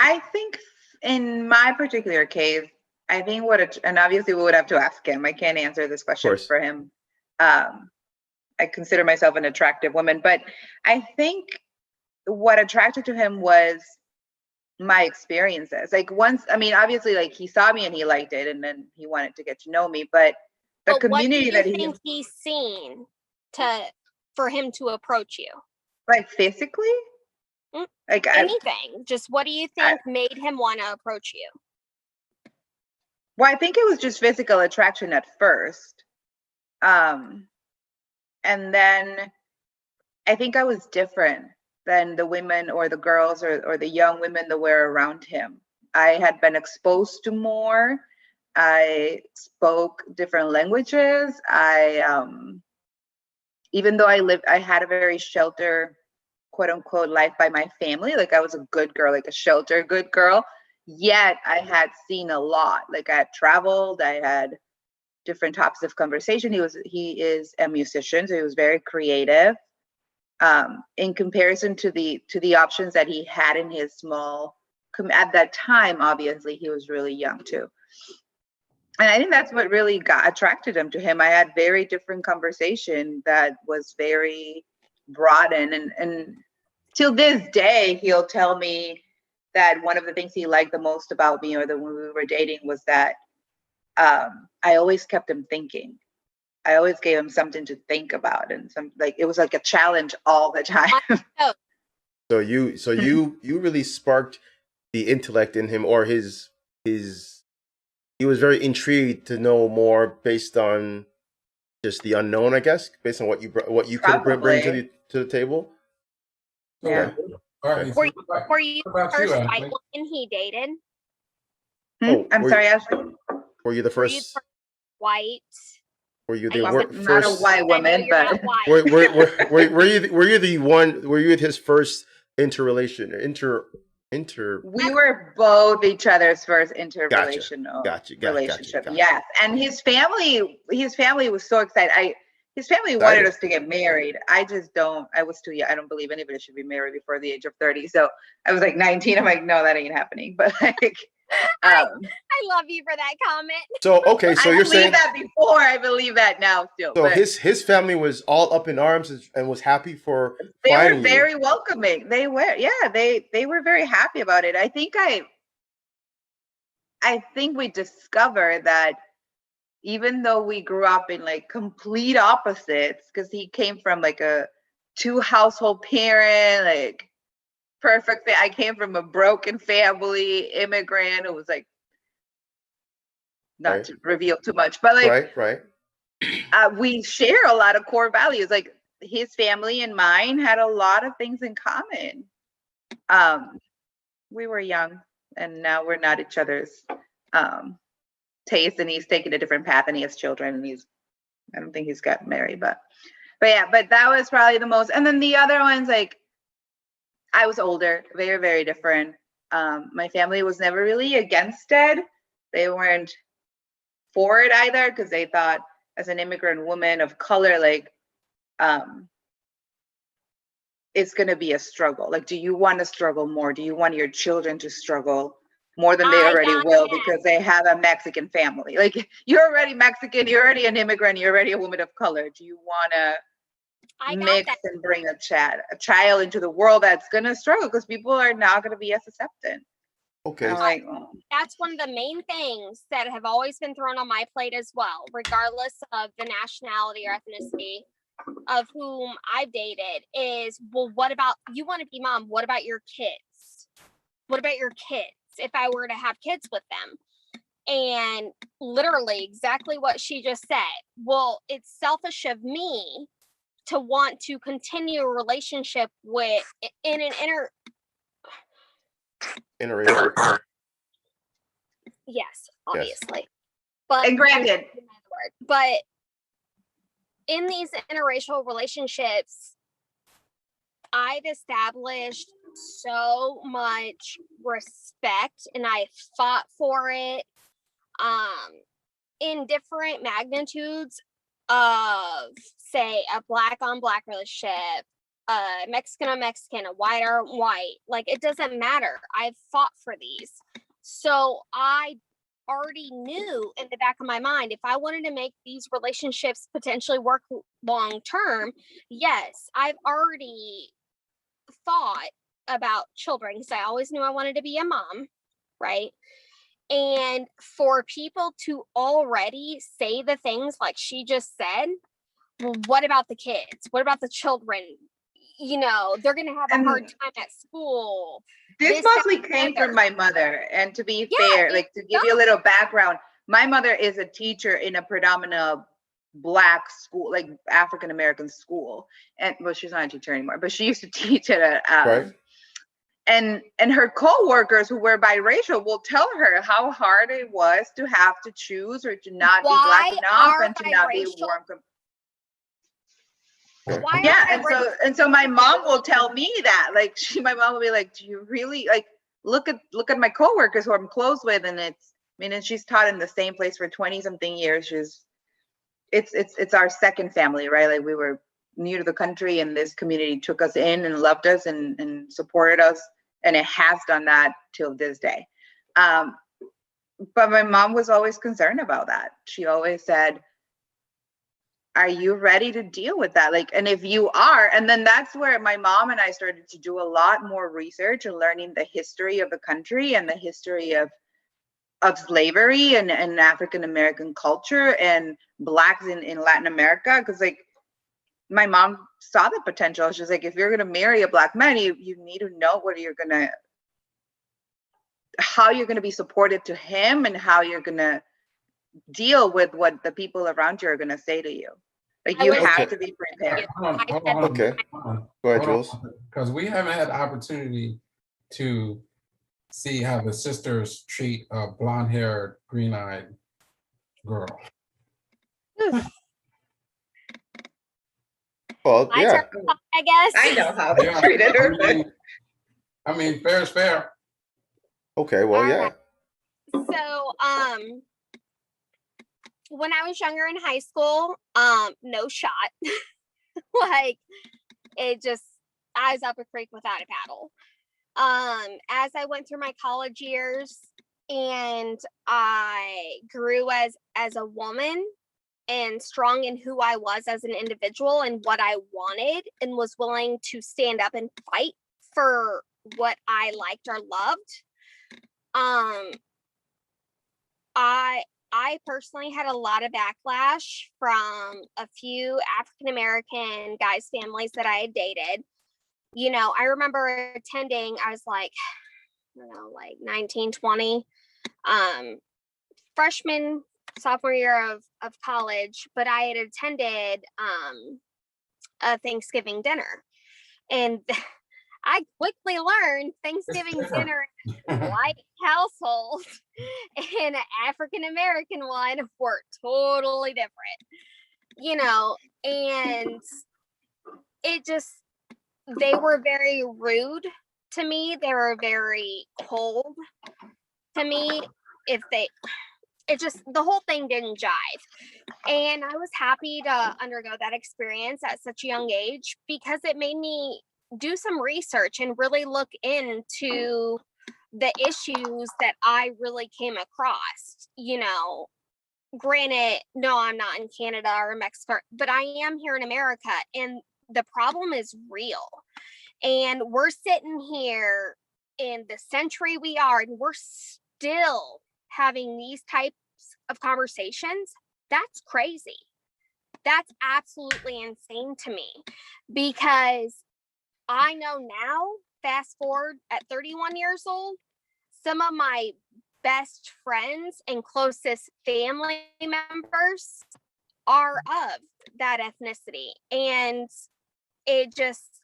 I think in my particular case, I think and obviously we would have to ask him. I can't answer this question for him. I consider myself an attractive woman, but I think what attracted to him was my experiences. Like obviously like he saw me and he liked it and then he wanted to get to know me, but the community that he's seen for him to approach you, like physically, like anything, just what do you think made him want to approach you? Well, I think it was just physical attraction at first. And then I think I was different than the women or the girls or the young women that were around him. I had been exposed to more. I spoke different languages. Even though I had a very sheltered, quote unquote, life by my family. Like I was a good girl, like a sheltered good girl. Yet I had seen a lot. Like I had traveled, I had different topics of conversation. He is a musician, so he was very creative. In comparison to the options that he had in his small at that time, obviously he was really young too. And I think that's what really attracted him to him. I had very different conversation that was very broad and till this day he'll tell me that one of the things he liked the most about me or when we were dating was that I always kept him thinking. I always gave him something to think about, and it was like a challenge all the time. So you really sparked the intellect in him, or he was very intrigued to know more based on just the unknown, I guess, based on what you could bring to the table. Yeah. Okay. Were you the first white woman he dated? I'm sorry, Ashley. Were you the first white? Were you the first? Not a white woman, but were you the one? Were you his first interrelationship? We were both each other's first interrelational relationship. Gotcha. Yes, and his family was so excited. His family wanted us to get married. I just don't. I was too young. I don't believe anybody should be married before the age of 30. So I was like 19. I'm like, no, that ain't happening. But like, I love you for that comment. So okay, so you're saying that before. I believe that now still. So his family was all up in arms and was happy for. They were very welcoming. They were, yeah. They were very happy about it. I think we discovered that even though we grew up in like complete opposites, because he came from like a 2-household parent, like perfect. I came from a broken family, immigrant. It was like, not to reveal too much, but like, right. We share a lot of core values. Like his family and mine had a lot of things in common. We were young, and now we're not each other's taste, and he's taken a different path, and he has children, and I don't think he's gotten married, but that was probably the most. And then the other ones, like, I was older, very, very different. My family was never really against it. They weren't for it either, because they thought as an immigrant woman of color, like, it's going to be a struggle. Like, do you want to struggle more? Do you want your children to struggle? more than they I already got will, that. because they have a Mexican family. Like, you're already Mexican, you're already an immigrant, you're already a woman of color. Do you want I to got mix that. and bring a child into the world that's going to struggle, because people are not going to be as accepting? Okay. I'm like, oh. That's one of the main things that have always been thrown on my plate as well, regardless of the nationality or ethnicity of whom I've dated, is, well, what about, you want to be mom? What about your kids? What about your kids? If I were to have kids with them? And literally exactly what she just said. Well, it's selfish of me to want to continue a relationship with in an Interracial. yes, obviously. But And granted, but in these interracial relationships, I've established so much respect and I fought for it in different magnitudes of, say, a black on black relationship, Mexican on Mexican, a white on white. Like, it doesn't matter. I've fought for these. So I already knew in the back of my mind, if I wanted to make these relationships potentially work long term, yes, I've already thought about children because I always knew I wanted to be a mom, right? And for people to already say the things like she just said, well, what about the kids? What about the children? You know, they're going to have a hard time at school. This mostly came from my mother. And to be fair, like, to give you a little background, my mother is a teacher in a predominant Black school, like African American school. And well, she's not a teacher anymore, but she used to teach at a Right. and her co-workers who were biracial will tell her how hard it was to have to choose or to not be Black enough and to not be warm. Yeah, and so my mom will tell me that, like, my mom will be like, do you really, like, look at my coworkers who I'm close with, and it's, I mean, and she's taught in the same place for 20 something years. It's our second family, right? Like, we were new to the country and this community took us in and loved us and supported us, and it has done that till this day. But my mom was always concerned about that. She always said, are you ready to deal with that? Like, and if you are, and then that's where my mom and I started to do a lot more research and learning the history of the country and the history of slavery and African American culture and Blacks in Latin America. Because, like, my mom saw the potential. She's like, if you're gonna marry a Black man, you need to know how you're gonna be supported to him and how you're gonna deal with what the people around you are gonna say to you. Like, you have to be prepared. Hold on. Okay. Go ahead, Jules. Because we haven't had the opportunity to see how the sisters treat a blonde-haired, green-eyed girl. Well, yeah. I guess. I know how they treated her. I mean, fair is fair. Okay, well, yeah. So, when I was younger in high school, no shot. Like, it just, I was up a creek without a paddle. As I went through my college years and I grew as a woman and strong in who I was as an individual and what I wanted and was willing to stand up and fight for what I liked or loved. I personally had a lot of backlash from a few African American guys' families that I had dated. You know, I remember attending, I was like, I don't know, like 19, 20, freshman, sophomore year of college, but I had attended a Thanksgiving dinner. And I quickly learned Thanksgiving dinner in a white household and an African American one were totally different, you know, and it just, they were very rude to me. They were very cold to me. It just, the whole thing didn't jive. And I was happy to undergo that experience at such a young age because it made me do some research and really look into the issues that I really came across, you know, granted, no, I'm not in Canada or Mexico, but I am here in America, and the problem is real. And we're sitting here in the century we are, and we're still having these types of conversations. That's crazy. That's absolutely insane to me, because I know now, fast forward at 31 years old, some of my best friends and closest family members are of that ethnicity. And it just,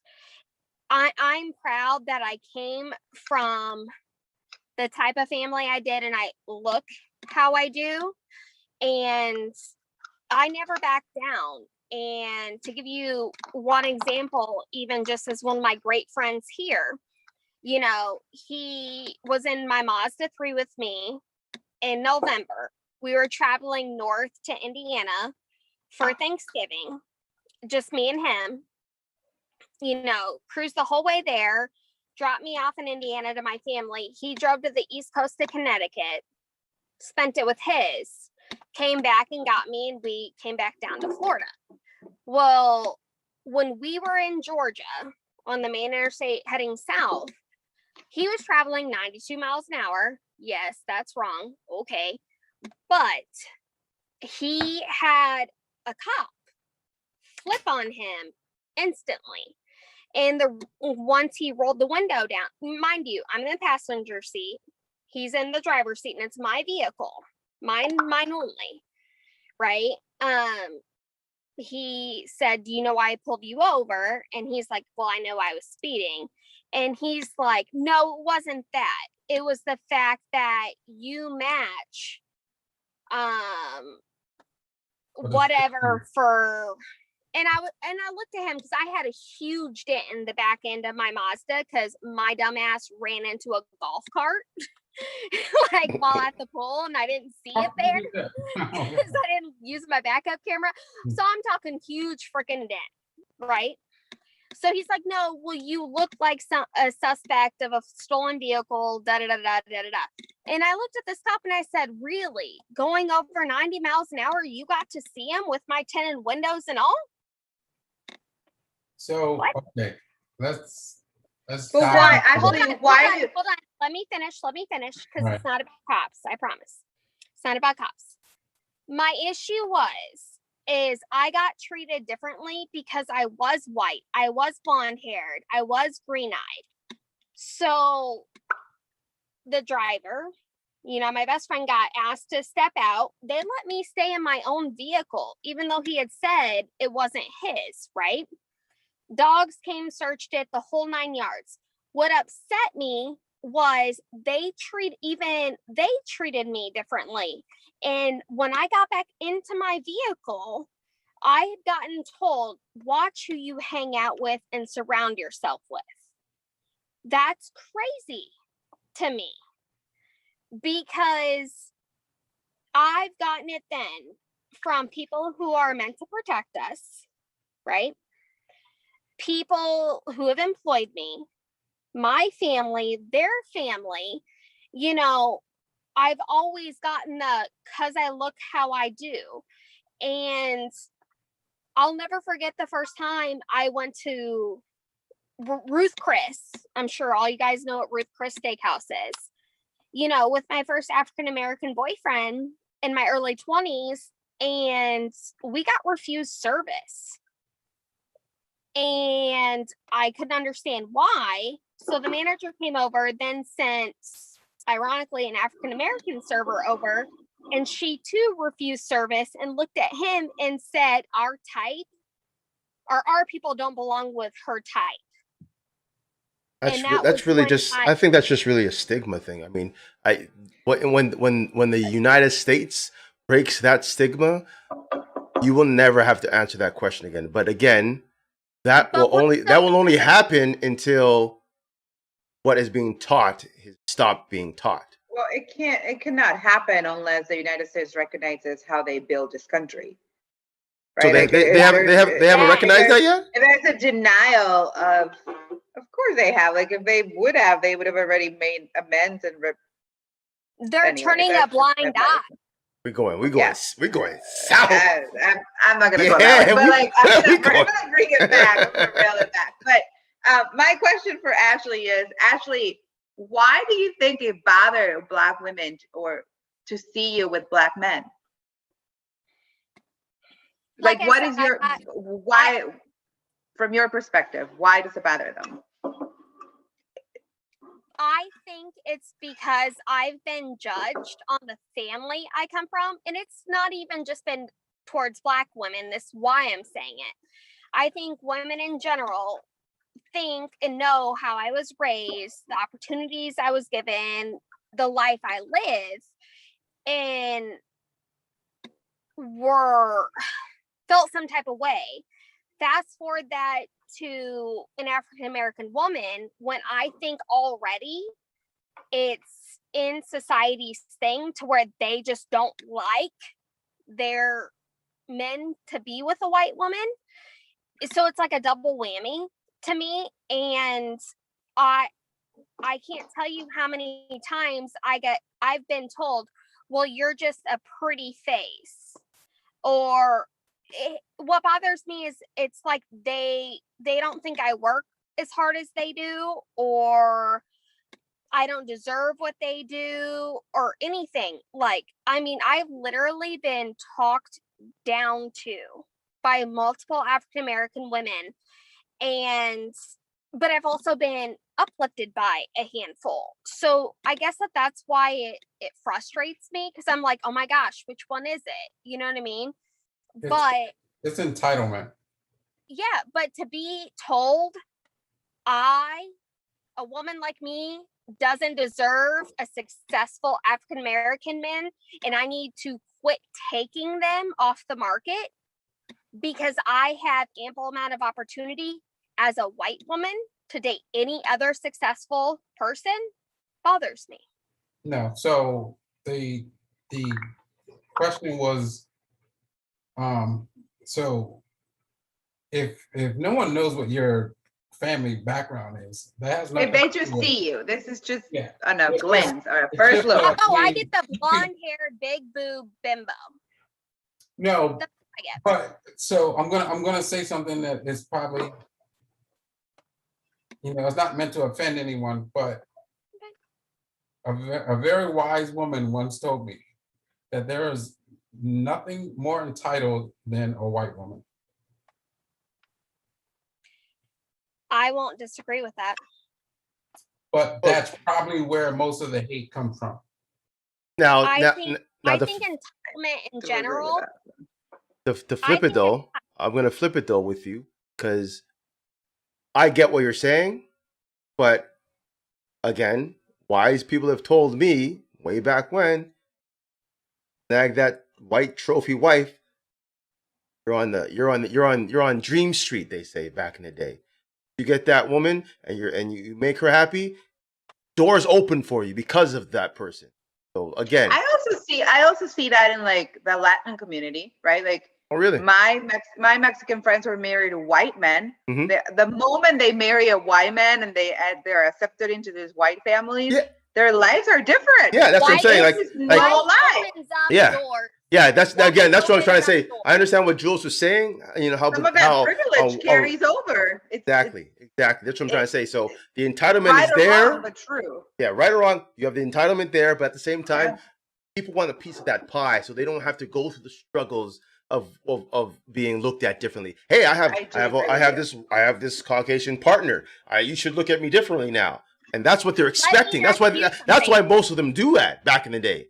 I'm proud that I came from the type of family I did, and I look how I do. And I never backed down. And to give you one example, even just as one of my great friends here, you know, he was in my Mazda 3 with me in November. We were traveling north to Indiana for Thanksgiving, just me and him, you know, cruised the whole way there, dropped me off in Indiana to my family. He drove to the East Coast of Connecticut, spent it with his, came back and got me, and we came back down to Florida. Well, when we were in Georgia on the main interstate heading south, he was traveling 92 miles an hour. Yes, that's wrong. Okay. But he had a cop flip on him instantly. And once he rolled the window down, mind you, I'm in the passenger seat. He's in the driver's seat, and it's my vehicle. Mine only. Right? He said, "Do you know why I pulled you over?" And he's like, "Well, I know I was speeding." And he's like, "No, it wasn't that. It was the fact that you match whatever for." And I looked at him, because I had a huge dent in the back end of my Mazda, because my dumbass ran into a golf cart like while at the pool, and I didn't see it there because I didn't use my backup camera. So I'm talking huge freaking dent, right? So he's like, "No, well, you look like a suspect of a stolen vehicle, da da da da da da." And I looked at the stop and I said, "Really? Going over 90 miles an hour, you got to see him with my tinted windows and all?" So, What? okay, let's. But why? Actually, why? Hold on. Let me finish, because Right. It's not about cops. I promise. It's not about cops. My issue is I got treated differently because I was white. I was blonde haired. I was green eyed. So the driver, you know, my best friend got asked to step out. They let me stay in my own vehicle, even though he had said it wasn't his, right? Dogs came, searched it, the whole 9 yards. What upset me was they treated me differently. And when I got back into my vehicle, I had gotten told, "Watch who you hang out with and surround yourself with." That's crazy to me, because I've gotten it then from people who are meant to protect us, right? People who have employed me, my family, their family. You know, I've always gotten the "'cause I look how I do." And I'll never forget the first time I went to Ruth Chris. I'm sure all you guys know what Ruth Chris Steakhouse is. You know, with my first African-American boyfriend in my early 20s, and we got refused service. And I couldn't understand why. So the manager came over, then sent, ironically, an African-American server over, and she too refused service and looked at him and said, "Our type, or our people don't belong with her type." That's really just. I think that's just really a stigma thing. I mean, when the United States breaks that stigma, you will never have to answer that question again. But again, that will only happen until what is being taught has stopped being taught. Well, it cannot happen unless the United States recognizes how they build this country. Right? So they haven't recognized that yet? There's a denial of course they have. Like if they would have, they would have already made amends and They're anyway, turning a that's just my blind eye. We're going Yeah. south. I'm not gonna go that way, but like I'm gonna bring it back. I'm gonna rail it back. But my question for Ashley is, Ashley, why do you think it bothred Black women or to see you with Black men? Like what is your why, from your perspective, why does it bother them? I think it's because I've been judged on the family I come from, and it's not even just been towards Black women. That's why I'm saying it. I think women in general think and know how I was raised, the opportunities I was given, the life I live, and felt some type of way. Fast forward that to an African American woman, when I think already it's in society's thing to where they just don't like their men to be with a white woman. So it's like a double whammy to me. And I can't tell you how many times I've been told, well, you're just a pretty face. Or what bothers me is it's like they don't think I work as hard as they do, or I don't deserve what they do, or anything. Like, I mean, I've literally been talked down to by multiple African American women, but I've also been uplifted by a handful. So I guess that's why it frustrates me, because I'm like, oh my gosh, which one is it? You know what I mean? It's entitlement. Yeah, but to be told a woman like me doesn't deserve a successful African American man, and I need to quit taking them off the market because I have ample amount of opportunity as a white woman to date any other successful person, bothers me. No, so the question was, so if no one knows what your family background is, that has nothing. If they just see you, this is just on a It's glimpse or a first look. Oh, I get the blonde-haired, big boob bimbo. No, That's what I get. but so I'm gonna say something that is probably, it's not meant to offend anyone, but a very wise woman once told me that there is nothing more entitled than a white woman. I won't disagree with that. But that's probably where most of the hate comes from. I think entitlement in general. To flip it though, I'm gonna flip it though with you, because I get what you're saying, but again, wise people have told me way back when, nag that white trophy wife. You're on Dream Street, they say back in the day. You get that woman and you make her happy, doors open for you because of that person. So again, I also see that in like the Latin community, right? Like, oh really? My Mexican friends were married to white men. Mm-hmm. The moment they marry a white man and they're accepted into these white families, their lives are different. Yeah, that's what I'm saying. Like no life. Yeah, that's what I was trying to say. I understand what Jules was saying. How some of that privilege carries over. Exactly. That's what I'm trying to say. So the entitlement right is there. Wrong, but true. Yeah, right or wrong, you have the entitlement there, but at the same time, people want a piece of that pie, so they don't have to go through the struggles of being looked at differently. Hey, I have this Caucasian partner. You should look at me differently now, and that's what they're expecting. That's why most of them do that back in the day,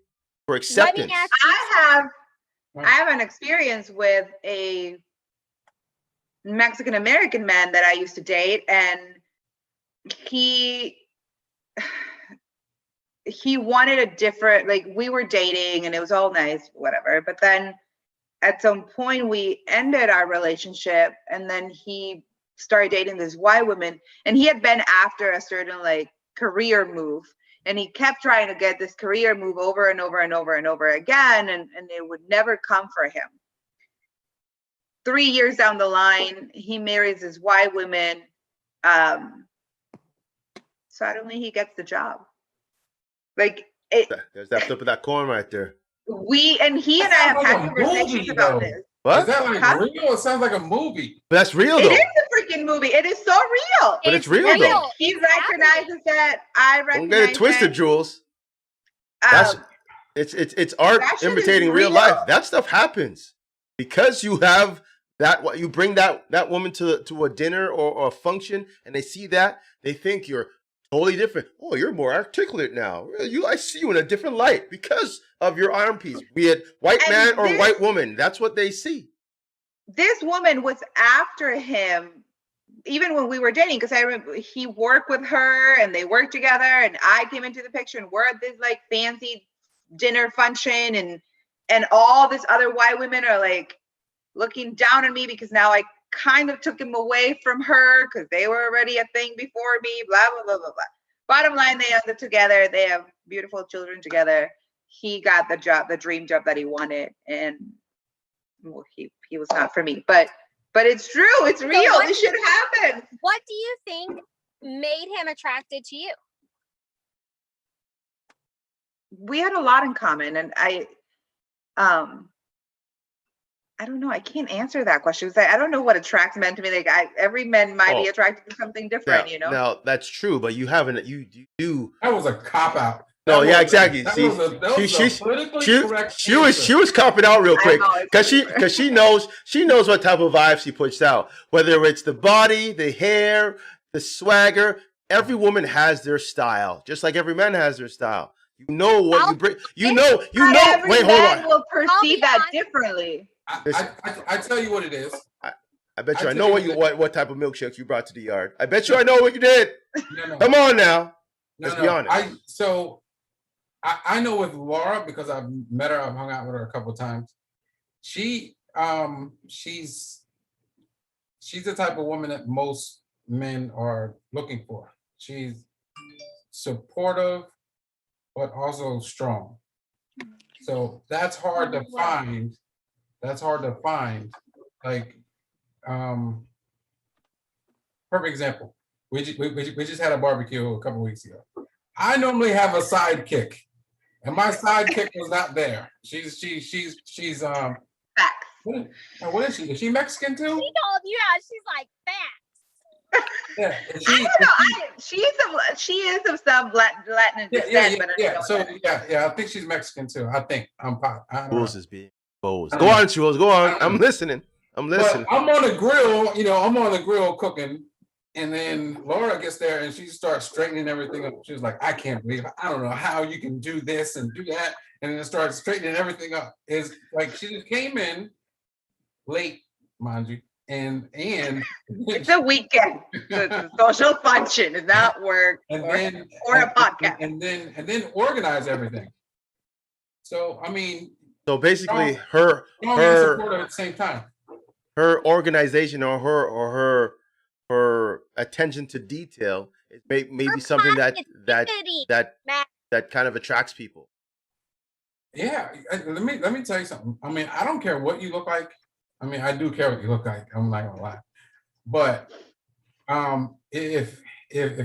for acceptance. I have an experience with a Mexican American man that I used to date, and he wanted a different, like, we were dating and it was all nice, whatever, but then at some point we ended our relationship, and then he started dating this white woman, and he had been after a certain like career move, and he kept trying to get this career move over and over and over and over again, and it would never come for him. 3 years down the line, he marries this white woman, suddenly he gets the job. Like it. There's that flip of that coin right there. He and I have like had a conversations movie, about though. this. What? Is that like real? It sounds like a movie. But that's real It though. is a freaking movie. It is so real. But it's real, though. He It's recognizes that. I Don't recognize get it twisted, that. Jules. That's it's art that shit is imitating real real. life. That stuff happens because you have that. What you bring that woman to a dinner or a function, and they see that, they think you're totally different. Oh, you're more articulate now. I see you in a different light because of your arm piece, be it white man or white woman. That's what they see. This woman was after him even when we were dating, because I remember he worked with her and they worked together, and I came into the picture and we're at this like fancy dinner function, and all this other white women are like looking down on me because now I kind of took him away from her because they were already a thing before me, blah, blah, blah, blah, blah. Bottom line, they end up together. They have beautiful children together. He got the job, the dream job that he wanted, and well, he was not for me. But it's true. It's real. This shit happens. What do you think made him attracted to you? We had a lot in common, and I don't know. I can't answer that question. I don't know what attracts men to me. Like every man might be attracted to something different, you know? Now that's true, but you haven't. You do. That was a cop out. No, yeah, exactly. See, she was copping out real quick because she knows what type of vibe she puts out. Whether it's the body, the hair, the swagger, every woman has their style, just like every man has their style. You know what you bring. You know. Wait, hold on. Will perceive that differently. I tell you what it is. I bet you I know what type of milkshakes you brought to the yard. I bet you I know what you did. No. Come on now. Let's be honest. I know with Laura because I've met her, I've hung out with her a couple of times. She's the type of woman that most men are looking for. She's supportive, but also strong. So that's hard to find. Like, perfect example. We just had a barbecue a couple of weeks ago. I normally have a sidekick, and my sidekick was not there. She's facts. What is she? Is she Mexican too? She told you, yeah, she's like facts. Yeah. I don't know. She is of some Latin descent, but I think she's Mexican too. I think Jules is being exposed. Go on, Jules. Go on. I'm listening. But I'm on the grill. I'm on the grill cooking. And then Laura gets there and she starts straightening everything up. She was like, I can't believe it. I don't know how you can do this and do that. And then starts straightening everything up. It's like she just came in late, mind you. And it's a weekend. It's a social function. It's not work or a podcast. And then organize everything. So I mean, so basically her supportive at the same time. Her organization or her attention to detail is maybe something that kind of attracts people. Yeah, let me tell you something. I mean, I don't care what you look like. I mean, I do care what you look like. I'm not gonna lie, but if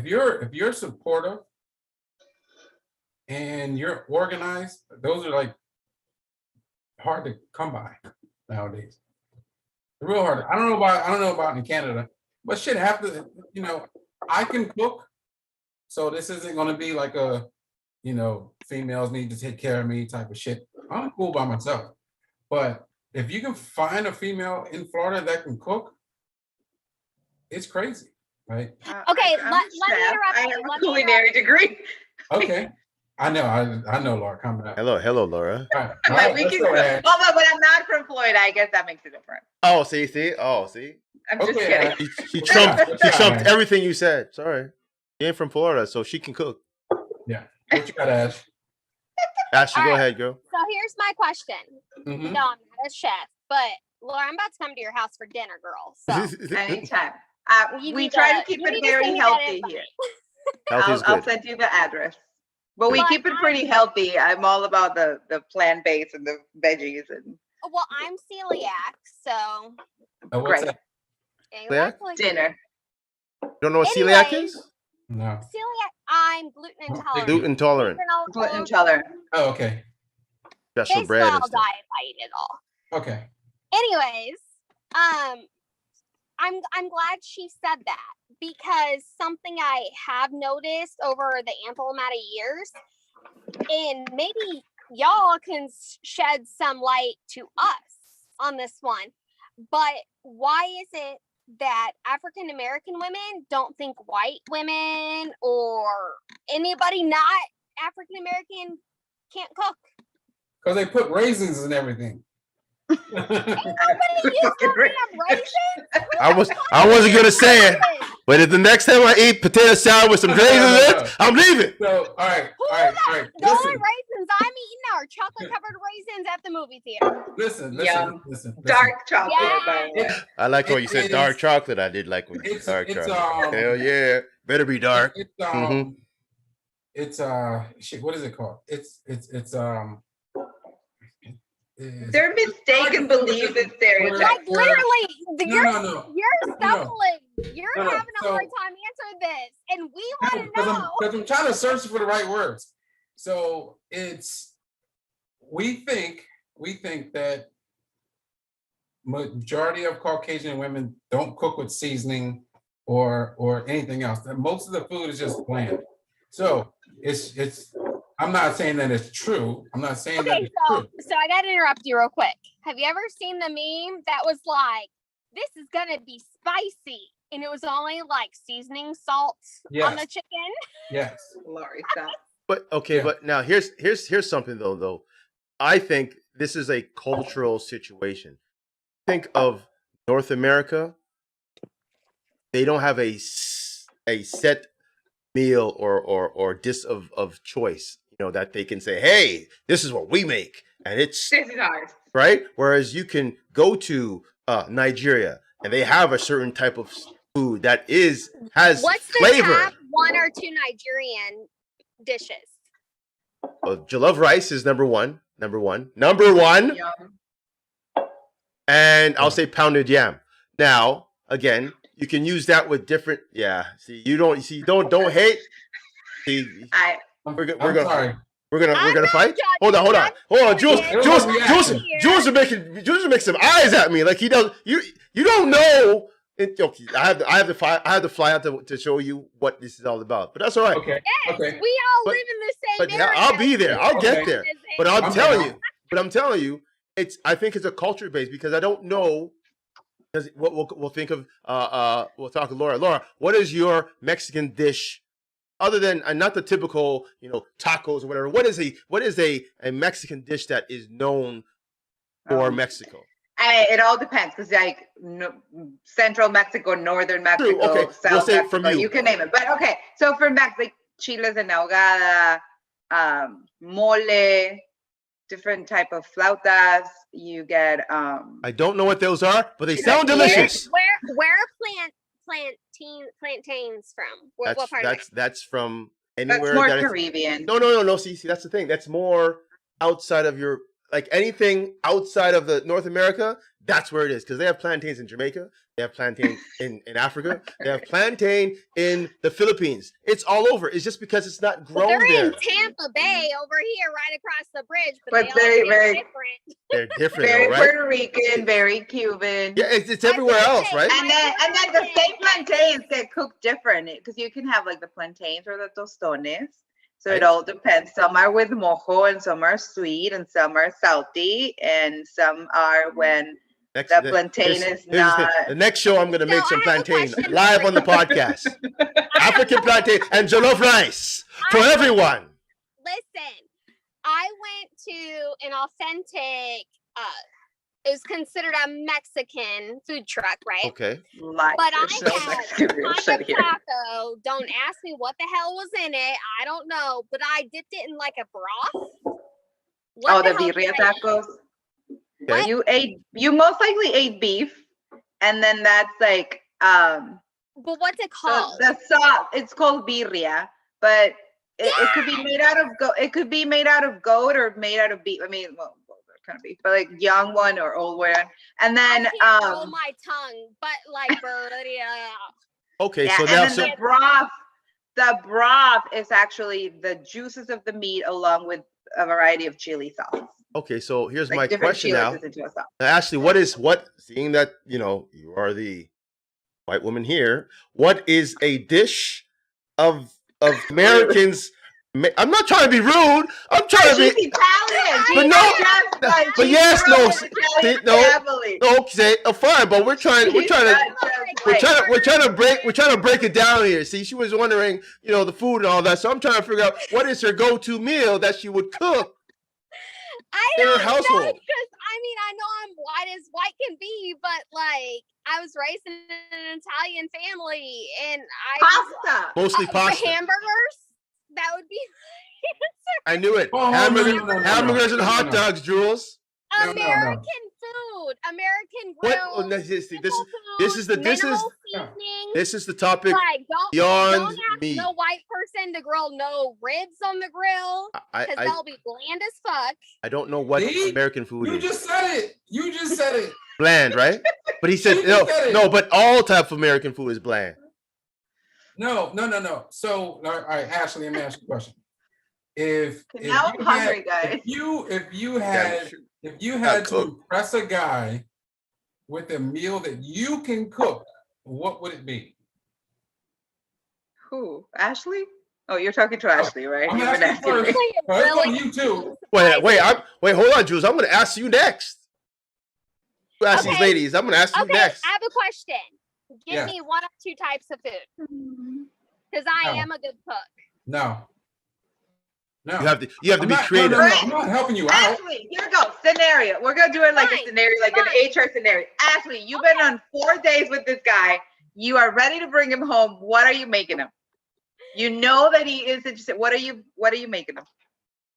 you're supportive and you're organized, those are like hard to come by nowadays. They're real hard. I don't know about in Canada. But shit, I can cook, so this isn't going to be like a, females need to take care of me type of shit. I'm cool by myself. But if you can find a female in Florida that can cook, it's crazy, right? Okay, let me interrupt. I have a culinary degree. Okay. I know, Laura. Come back. Hello, Laura. But I'm not from Florida. I guess that makes a difference. Oh, see. I'm just kidding. She trumped everything you said. Sorry. She ain't from Florida, so she can cook. Yeah. What you got, Ash? Ashley, go ahead, girl. So here's my question. Mm-hmm. No, I'm not a chef, but Laura, I'm about to come to your house for dinner, girl. So anytime. We try to keep it very healthy here. I'll send you the address. But we keep it pretty healthy. I'm all about the plant-based and the veggies and. Well, I'm celiac, so. What's that? Celiac? Dinner. You don't know what celiac is? No. Celiac. I'm gluten intolerant. Gluten intolerant. Gluten intolerant. Oh, okay. Special Basically, bread I'll and stuff. diet it all. Okay. Anyways, I'm glad she said that, because something I have noticed over the ample amount of years, and maybe y'all can shed some light to us on this one, but why is it that African American women don't think white women or anybody not African American can't cook? Because they put raisins in everything. Ain't nobody used no damn raisins. I wasn't gonna say it, but if the next time I eat potato salad with some raisins in it, I'm leaving. So, all right. The only Listen, raisins I'm eating are chocolate covered raisins at the movie theater. listen. Dark chocolate. Yeah. By the way. I like when you said It dark is- chocolate. I did like when you said dark it's, chocolate. Hell yeah, better be dark. It's shit, what is it called? It's They're mistaken beliefs and stereotypes. Like literally, No. you're stumbling. You're No, having a so- hard time answering this, and we want to know. Because I'm trying to search for the right words. So we think that majority of Caucasian women don't cook with seasoning or anything else. That most of the food is just bland. So it's I'm not saying that it's true. I'm not saying that Okay, it's true. so I gotta interrupt you real quick. Have you ever seen the meme that was like, "This is gonna be spicy," and it was only like seasoning salt on the Yes. chicken? Yes. Lori, stop. But okay, Yeah. but now here's something though. I think this is a cultural situation. Think of North America. They don't have a set meal or dish of choice, that they can say, hey, this is what we make, and it's This is ours. right. Whereas you can go to Nigeria and they have a certain type of food that has What's the flavor. top 1 or 2 Nigerian dishes? Jollof rice is number one, Yum. and I'll say pounded yam. Now, again, you can use that with different. Yeah, see, don't hate. See, we're gonna fight. Hold on, Jules is making some eyes at me like he does. You don't know. I have to fly out to show you what this is all about. But that's all right. Okay. Yes, Okay. we all live in the same area. I'll be there. I'll get there. But I'm telling you, I think it's a culture based, because I don't know. Because we'll think of we'll talk to Laura. Laura, what is your Mexican dish other than not the typical tacos or whatever? What is a Mexican dish that is known for Mexico? It all depends, because Central Mexico, Northern Mexico, True, okay. South We'll say Mexico, from you can name it. But okay, so for Mexico, chiles en ahogada, mole, different type of flautas. You get I don't know what those are, but they sound delicious. Where are plantains from? What part of it? That's from anywhere. That's more Caribbean. No. See, that's the thing. That's more outside of your, like, anything outside of the North America. That's where it is, because they have plantains in Jamaica. They have plantain in Africa. They have plantain in the Philippines. It's all over. It's just because it's not grown They're there. in Tampa Bay over here, right across the bridge, But they very, very different. They're different, very though, right? Puerto Rican, very Cuban. Yeah, it's everywhere else, right? And then the same plantains get cooked different, because you can have like the plantains or the tostones. So it all depends. Some are with mojo, and some are sweet, and some are salty, and some are when the plantain is not. The next show, I'm going to make some I have a plantain question. live on the podcast. African plantain and jollof rice for everyone. Listen, I went to an authentic, it was considered a Mexican food truck, right? Okay. Like, But there's no I had Mexican real kind shit of here. taco. Don't ask me what the hell was in it. I don't know. But I dipped it in like a broth. What The hell did birria I eat? tacos. Okay. You most likely ate beef, and then that's like But what's it called? the sauce. It's called birria, but it could be made out of goat. It could be made out of goat or made out of beef. I mean, well, kind of beef, but like young one or old one. And then I can't roll my tongue, but like birria. Okay, yeah, so and now, then the broth. The broth is actually the juices of the meat along with a variety of chili sauce. Okay, so here's Like my different question now. chiles into a sauce. Now, Ashley, seeing that, you are the white woman here, what is a dish of Americans? I'm not trying to be rude. I'm trying to be Italian. But no, but yes, no, okay, fine. But we're trying to break it down here. See, she was wondering, the food and all that. So I'm trying to figure out what is her go-to meal that she would cook in her household. Because I know I'm white as white can be, but like I was raised in an Italian family, and pasta, mostly pasta, hamburgers. That would be. I knew it. Hamburgers and hot dogs, Jules. American food, American grill. This is the topic. Like, don't ask me. No white person to grill no ribs on the grill because they'll be bland as fuck. I don't know what American food is. You just said it. Bland, right? But he said no. But all type of American food is bland. No. So, all right, Ashley, let me ask you a question. If you had to impress a guy with a meal that you can cook, what would it be? Who? Ashley? Oh, you're talking to Ashley, right? I'm asking first. You too. Wait, hold on, Jules. I'm going to ask you next. You ask these ladies. I'm going to ask you next. I have a question. Give me one of two types of food. Because I am a good cook. No. You have to be creative. I'm not helping you out. Ashley, here we go. Scenario. We're gonna do it like a scenario, like an HR scenario. Ashley, you've been on 4 days with this guy. You are ready to bring him home. What are you making him? You know that he is interested. What are you making him?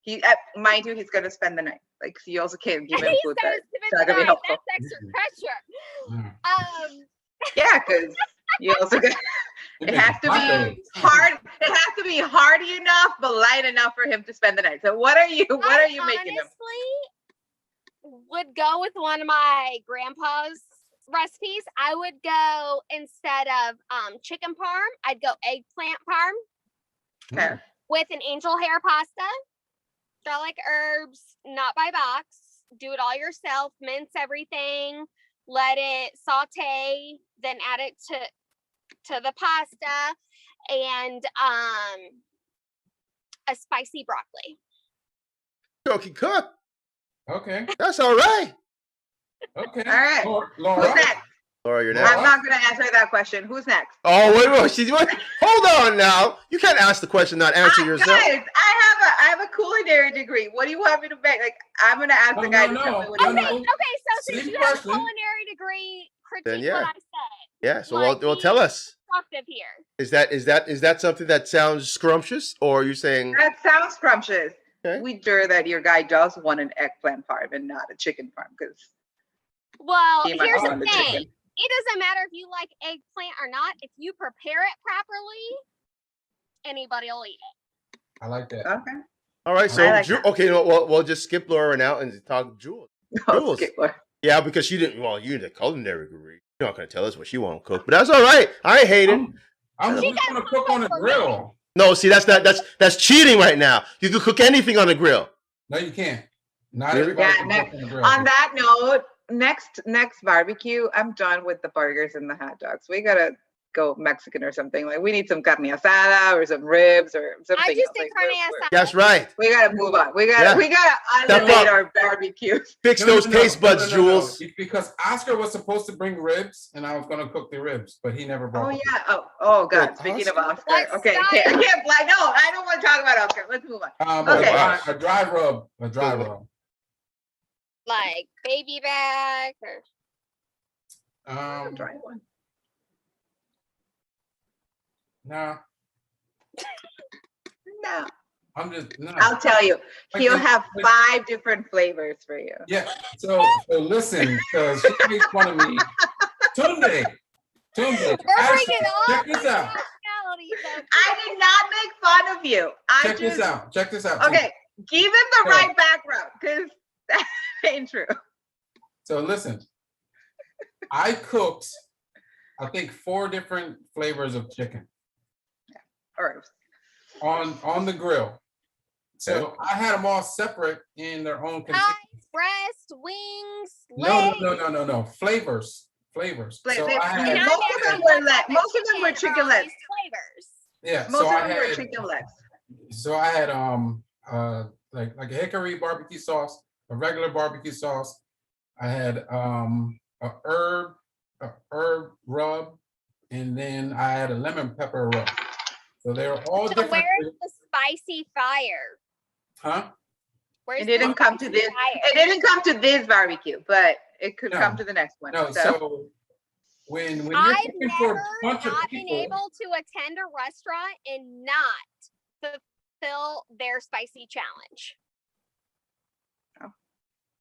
He, mind you, he's gonna spend the night. Like, so you also can't give him food. That's gonna be helpful. That's extra pressure. Yeah, because you also got. It has to be hard. It has to be hearty enough, but light enough for him to spend the night. So what are you making him? Would go with one of my grandpa's recipes. I would go, instead of chicken parm, I'd go eggplant parm. Okay. With an angel hair pasta. Garlic herbs, not by box. Do it all yourself. Mince everything. Let it saute. Then add it to the pasta, and a spicy broccoli. You can cook. Okay. That's all right. Okay. All right. Laura. Who's next? Laura, you're next. I'm not going to answer that question. Who's next? Oh, wait. Hold on now. You can't ask the question, not answer yourself. Guys, I have a culinary degree. What do you want me to make? Like, I'm going to ask the guy to tell me what he makes. Okay, so since you have a culinary degree, critique what I said. Yeah, so well, tell us. Here. Is that something that sounds scrumptious, or are you saying that sounds scrumptious? Okay. We sure that your guy does want an eggplant parm and not a chicken parm, because here's the thing. It doesn't matter if you like eggplant or not. If you prepare it properly, anybody will eat it. I like that. Okay. All right, so we'll just skip Laura now and talk Jules. Jules. Skip Laura. Yeah, because she didn't. Well, you're the culinary guru. You're not going to tell us what she won't cook, but that's all right. I hate it. I'm just going to cook on a grill. No, see, that's cheating right now. You can cook anything on the grill. No, you can't. Not everybody can cook on the grill. On that note, next barbecue, I'm done with the burgers and the hot dogs. We gotta go Mexican or something. Like, we need some carne asada or some ribs or something. I just did carne asada. That's right. We gotta move on. We gotta elevate our barbecue. Fix those taste buds, Jules. Because Oscar was supposed to bring ribs, and I was gonna cook the ribs, but he never brought. Oh yeah. Oh God. Speaking of Oscar, okay. I can't. No, I don't want to talk about Oscar. Let's move on. Okay. A dry rub. Like baby back or dry one. No. No. No. I'll tell you. He'll have 5 different flavors for you. Yeah. So listen, because she makes fun of me. Tunde. Check this out. I did not make fun of you. Check this out. Okay. Give him the right background, because that ain't true. So listen. I cooked, I think, 4 different flavors of chicken. Or on the grill. So I had them all separate in their own container. Thighs, breast, wings, No, legs. no. Flavors. So I had, And most of them were most of them were are chicken all legs. these flavors. yeah. Most So of I them were had, chicken legs. so I had like a hickory barbecue sauce, a regular barbecue sauce. I had a herb rub, and then I had a lemon pepper rub. So they were all So different. where's the spicy fire? Huh? Where's It didn't the come to spicy this. fire? It didn't come to this barbecue, but it could No. come to the next one. No, So so when you're I've cooking for a never bunch of not been people, able to attend a restaurant and not fulfill their spicy challenge.